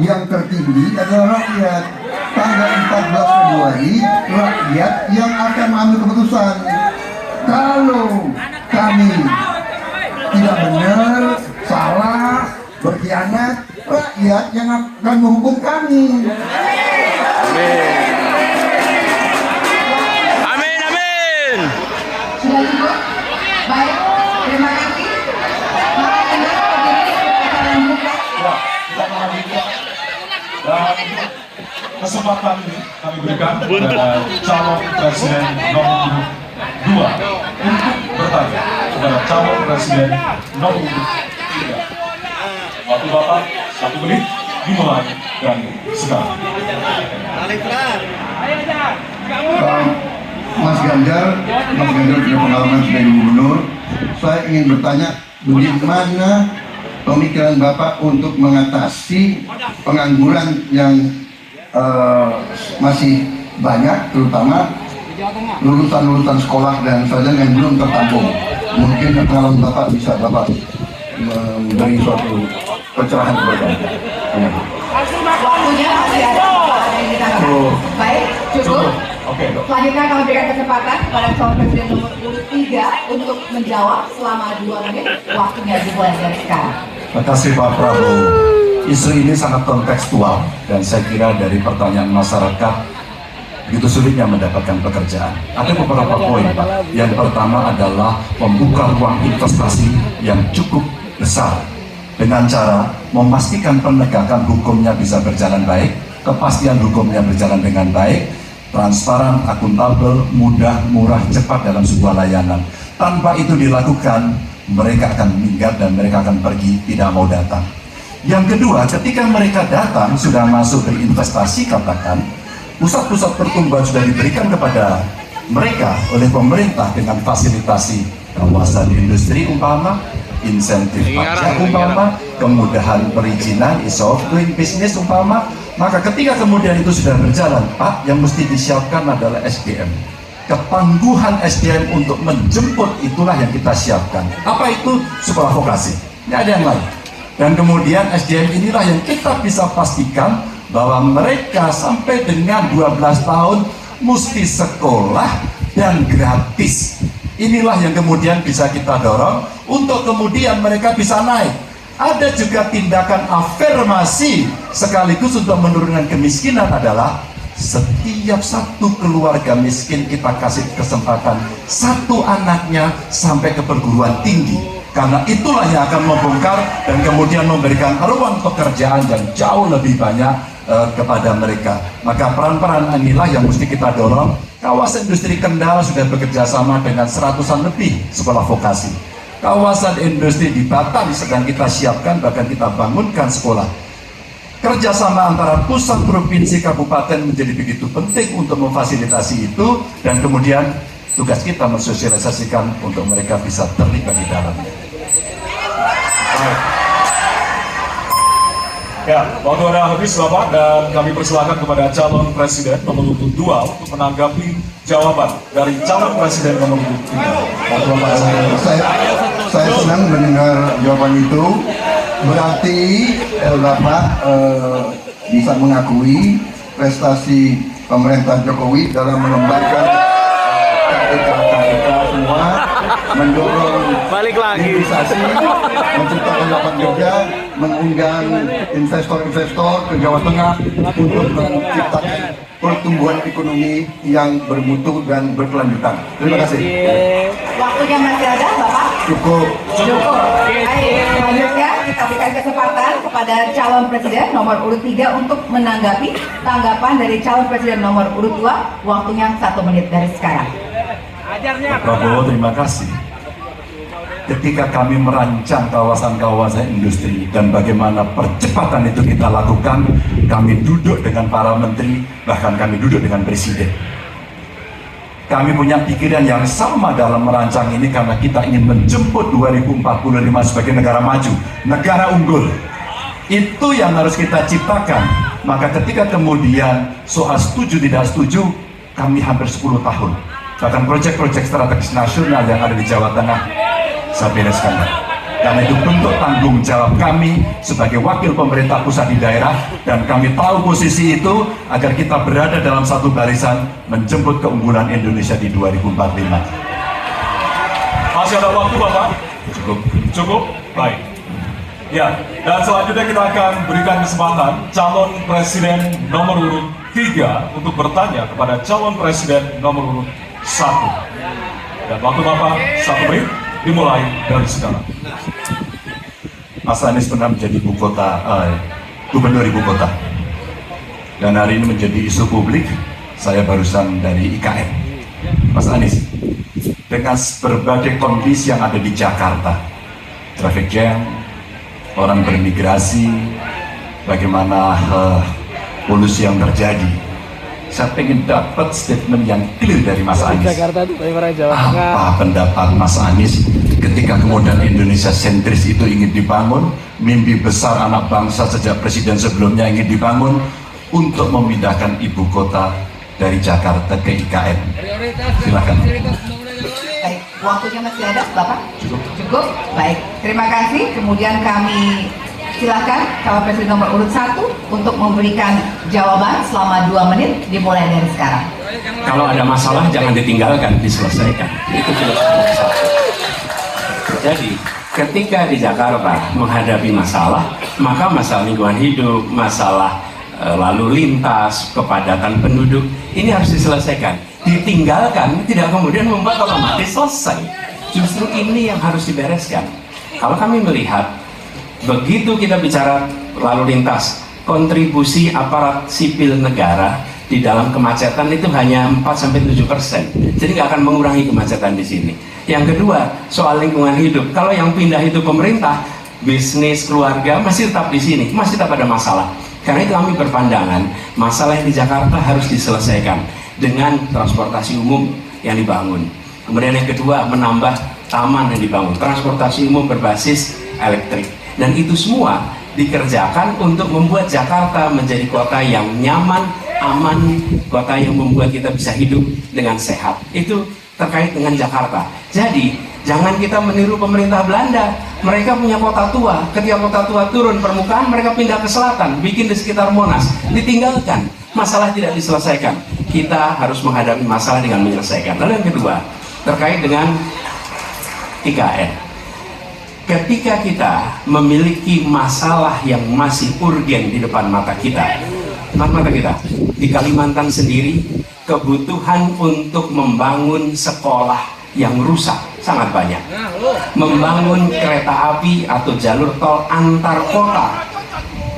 yang tertinggi adalah rakyat. Tanggal 14 Februari rakyat yang akan mengambil keputusan. Kalau kami tidak benar, salah, berkhianat, rakyat yang akan menghukum kami. Amin, amin. Sudah cukup? Baik, terima kasih. Maka dengan hadirin kita lanjutkan. Ya, kita melanjutkan. Dan kesempatan kami berikan kepada calon presiden nomor 2 untuk bertanya kepada calon presiden nomor 3. Waktu Bapak 1 menit dimulai dari sekarang. Mas Ganjar punya pengalaman sebagai gubernur. Saya ingin bertanya, bagaimana pemikiran Bapak untuk mengatasi pengangguran yang masih banyak, terutama lulusan sekolah dan sarjana yang belum tertampung. Mungkin pengalaman Bapak bisa Bapak memberi suatu pencerahan kepada kami. Waktunya masih ada. Baik, cukup. Oke, Selanjutnya kami berikan kesempatan kepada calon presiden nomor urut 3 untuk menjawab selama 2 menit. Waktunya dimulai dari sekarang. Terima kasih Pak Prabowo. Isu ini sangat kontekstual dan saya kira dari pertanyaan masyarakat begitu sulitnya mendapatkan pekerjaan. Ada beberapa poin Pak. Yang pertama adalah membuka ruang investasi yang cukup besar dengan cara memastikan penegakan hukumnya bisa berjalan baik, kepastian hukumnya berjalan dengan baik, transparan, akuntabel, mudah, murah, cepat dalam sebuah layanan. Tanpa itu dilakukan, mereka akan minggat dan mereka akan pergi, tidak mau datang. Yang kedua, ketika mereka datang, sudah masuk berinvestasi, katakan, pusat-pusat pertumbuhan sudah diberikan kepada mereka oleh pemerintah dengan fasilitasi kawasan industri umpama, insentif pajak umpama, kemudahan perizinan, ease of doing business umpama. Maka ketika kemudian itu sudah berjalan, Pak, yang mesti disiapkan adalah SDM. Ketangguhan SDM untuk menjemput itulah yang kita siapkan. Apa itu? Sekolah vokasi. Tidak ada yang lain. Dan kemudian SDM inilah yang kita bisa pastikan bahwa mereka sampai dengan 12 tahun mesti sekolah dan gratis. Inilah yang kemudian bisa kita dorong untuk kemudian mereka bisa naik. Ada juga tindakan afirmasi sekaligus untuk menurunkan kemiskinan adalah setiap satu keluarga miskin kita kasih kesempatan satu anaknya sampai ke perguruan tinggi, karena itulah yang akan membongkar dan kemudian memberikan ruang pekerjaan yang jauh lebih banyak kepada mereka. Maka peran-peran inilah yang mesti kita dorong. Kawasan industri Kendal sudah bekerja sama dengan 100-an lebih sekolah vokasi. Kawasan industri di Batam sedang kita siapkan, bahkan kita bangunkan sekolah. Kerjasama antara pusat, provinsi, kabupaten menjadi begitu penting untuk memfasilitasi itu, dan kemudian tugas kita mensosialisasikan untuk mereka bisa terlibat di dalamnya. Ya, waktu ada habis Bapak, dan kami persilakan kepada calon presiden nomor 2 untuk menanggapi jawaban dari calon presiden nomor 3. Saya senang mendengar jawaban itu. Berarti Bapak bisa mengakui prestasi pemerintah Jokowi dalam mengembangkan KPK semua, mendorong hilirisasi, menciptakan lapangan kerja, mengundang investor-investor ke Jawa Tengah untuk menciptakan pertumbuhan ekonomi yang bermutu dan berkelanjutan. Terima kasih. Waktunya masih ada, Bapak? Cukup. Baik, selanjutnya kita berikan kesempatan kepada calon presiden nomor urut 3 untuk menanggapi tanggapan dari calon presiden nomor urut 2. Waktunya 1 menit dari sekarang. Pak Prabowo, terima kasih. Ketika kami merancang kawasan-kawasan industri dan bagaimana percepatan itu kita lakukan, kami duduk dengan para menteri, bahkan kami duduk dengan presiden. Kami punya pikiran yang sama dalam merancang ini karena kita ingin menjemput 2045 sebagai negara maju, negara unggul. Itu yang harus kita ciptakan. Maka ketika kemudian soal setuju tidak setuju, kami hampir 10 tahun. Bahkan proyek-proyek strategis nasional yang ada di Jawa Tengah saya bereskan. Karena itu bentuk tanggung jawab kami sebagai wakil pemerintah pusat di daerah, dan kami tahu posisi itu agar kita berada dalam satu barisan menjemput keunggulan Indonesia di 2045. Masih ada waktu Bapak. Cukup? Baik. Ya, dan selanjutnya kita akan berikan kesempatan calon presiden nomor urut 3 untuk bertanya kepada calon presiden nomor urut 1. Dan waktu Bapak 1 menit dimulai dari sekarang. Mas Anies pernah menjadi gubernur ibu kota, dan hari ini menjadi isu publik. Saya barusan dari IKN. Mas Anies, dengan berbagai kondisi yang ada di Jakarta, traffic jam, orang bermigrasi, bagaimana polusi yang terjadi, saya ingin dapat statement yang clear dari Mas Anies. Jakarta itu paling orang Jawa Tengah. Apa pendapat Mas Anies ketika kemudian Indonesia sentris itu ingin dibangun, mimpi besar anak bangsa sejak presiden sebelumnya ingin dibangun untuk memindahkan ibu kota dari Jakarta ke IKN. Silakan. Baik, waktunya masih ada, Bapak? Cukup? Baik, terima kasih. Kemudian kami silakan calon presiden nomor urut 1 untuk memberikan jawaban selama 2 menit dimulai dari sekarang. Kalau ada masalah jangan ditinggalkan, diselesaikan. Itu filosofi satu. Jadi ketika di Jakarta menghadapi masalah, maka masalah lingkungan hidup, masalah lalu lintas, kepadatan penduduk, ini harus diselesaikan. Ditinggalkan tidak kemudian membuat otomatis selesai. Justru ini yang harus dibereskan. Kalau kami melihat, begitu kita bicara lalu lintas, kontribusi aparat sipil negara di dalam kemacetan itu hanya 4-7%. Jadi nggak akan mengurangi kemacetan di sini. Yang kedua, soal lingkungan hidup. Kalau yang pindah itu pemerintah, bisnis, keluarga masih tetap di sini, masih tetap ada masalah. Karena itu kami berpandangan, masalah yang di Jakarta harus diselesaikan dengan transportasi umum yang dibangun. Kemudian yang kedua, menambah taman yang dibangun, transportasi umum berbasis elektrik. Dan itu semua dikerjakan untuk membuat Jakarta menjadi kota yang nyaman, aman, kota yang membuat kita bisa hidup dengan sehat. Itu terkait dengan Jakarta. Jadi jangan kita meniru pemerintah Belanda. Mereka punya kota tua. Ketika kota tua turun permukaan, mereka pindah ke selatan, bikin di sekitar Monas, ditinggalkan. Masalah tidak diselesaikan. Kita harus menghadapi masalah dengan menyelesaikan. Lalu yang kedua, terkait dengan IKN. Ketika kita memiliki masalah yang masih urgen di depan mata kita, di Kalimantan sendiri, kebutuhan untuk membangun sekolah yang rusak sangat banyak. Membangun kereta api atau jalur tol antar kota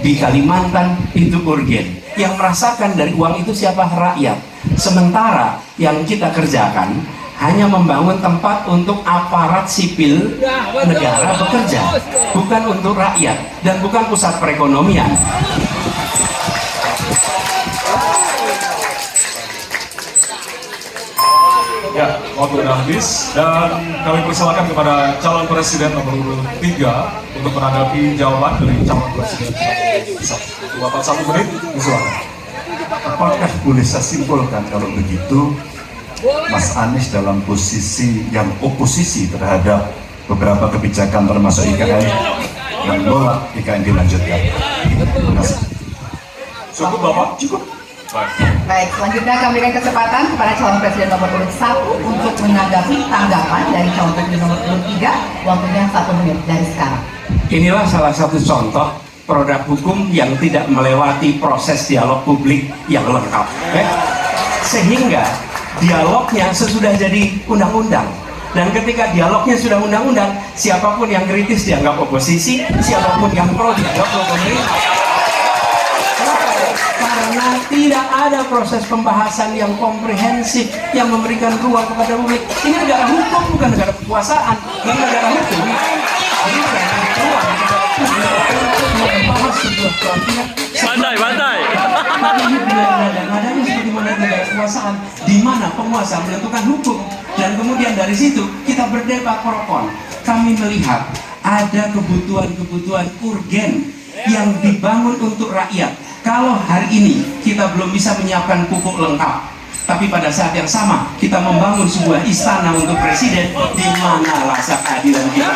di Kalimantan itu urgen. Yang merasakan dari uang itu siapa? Rakyat. Sementara yang kita kerjakan hanya membangun tempat untuk aparat sipil negara bekerja, bukan untuk rakyat dan bukan pusat perekonomian. Ya, waktu sudah habis dan kami persilakan kepada calon presiden nomor urut 3 untuk menanggapi jawaban dari calon presiden. Bapak 1 menit, silakan. Apakah boleh saya simpulkan kalau begitu Mas Anies dalam posisi yang oposisi terhadap beberapa kebijakan termasuk IKN menolak IKN dilanjutkan? Terima kasih. Cukup Bapak? Cukup. Baik, selanjutnya kami berikan kesempatan kepada calon presiden nomor urut 1 untuk menanggapi tanggapan dari calon presiden nomor urut 3. Waktunya 1 menit dari sekarang. Inilah salah satu contoh produk hukum yang tidak melewati proses dialog publik yang lengkap. Sehingga dialognya sesudah jadi undang-undang. Dan ketika dialognya sudah undang-undang, siapapun yang kritis dianggap oposisi, siapapun yang pro dianggap pro pemerintah. Karena tidak ada proses pembahasan yang komprehensif yang memberikan ruang kepada publik. Ini negara hukum, bukan negara kekuasaan. Ini negara hukum. Ini ruang kepada publik untuk membahas sebuah peraturan. Bantai. Ini kadang-kadang seperti mana negara kekuasaan, di mana penguasa menentukan hukum, dan kemudian dari situ kita berdebat pro kon. Kami melihat ada kebutuhan-kebutuhan urgen yang dibangun untuk rakyat. Kalau hari ini kita belum bisa menyiapkan pupuk lengkap, tapi pada saat yang sama kita membangun sebuah istana untuk presiden, di mana rasa keadilan kita?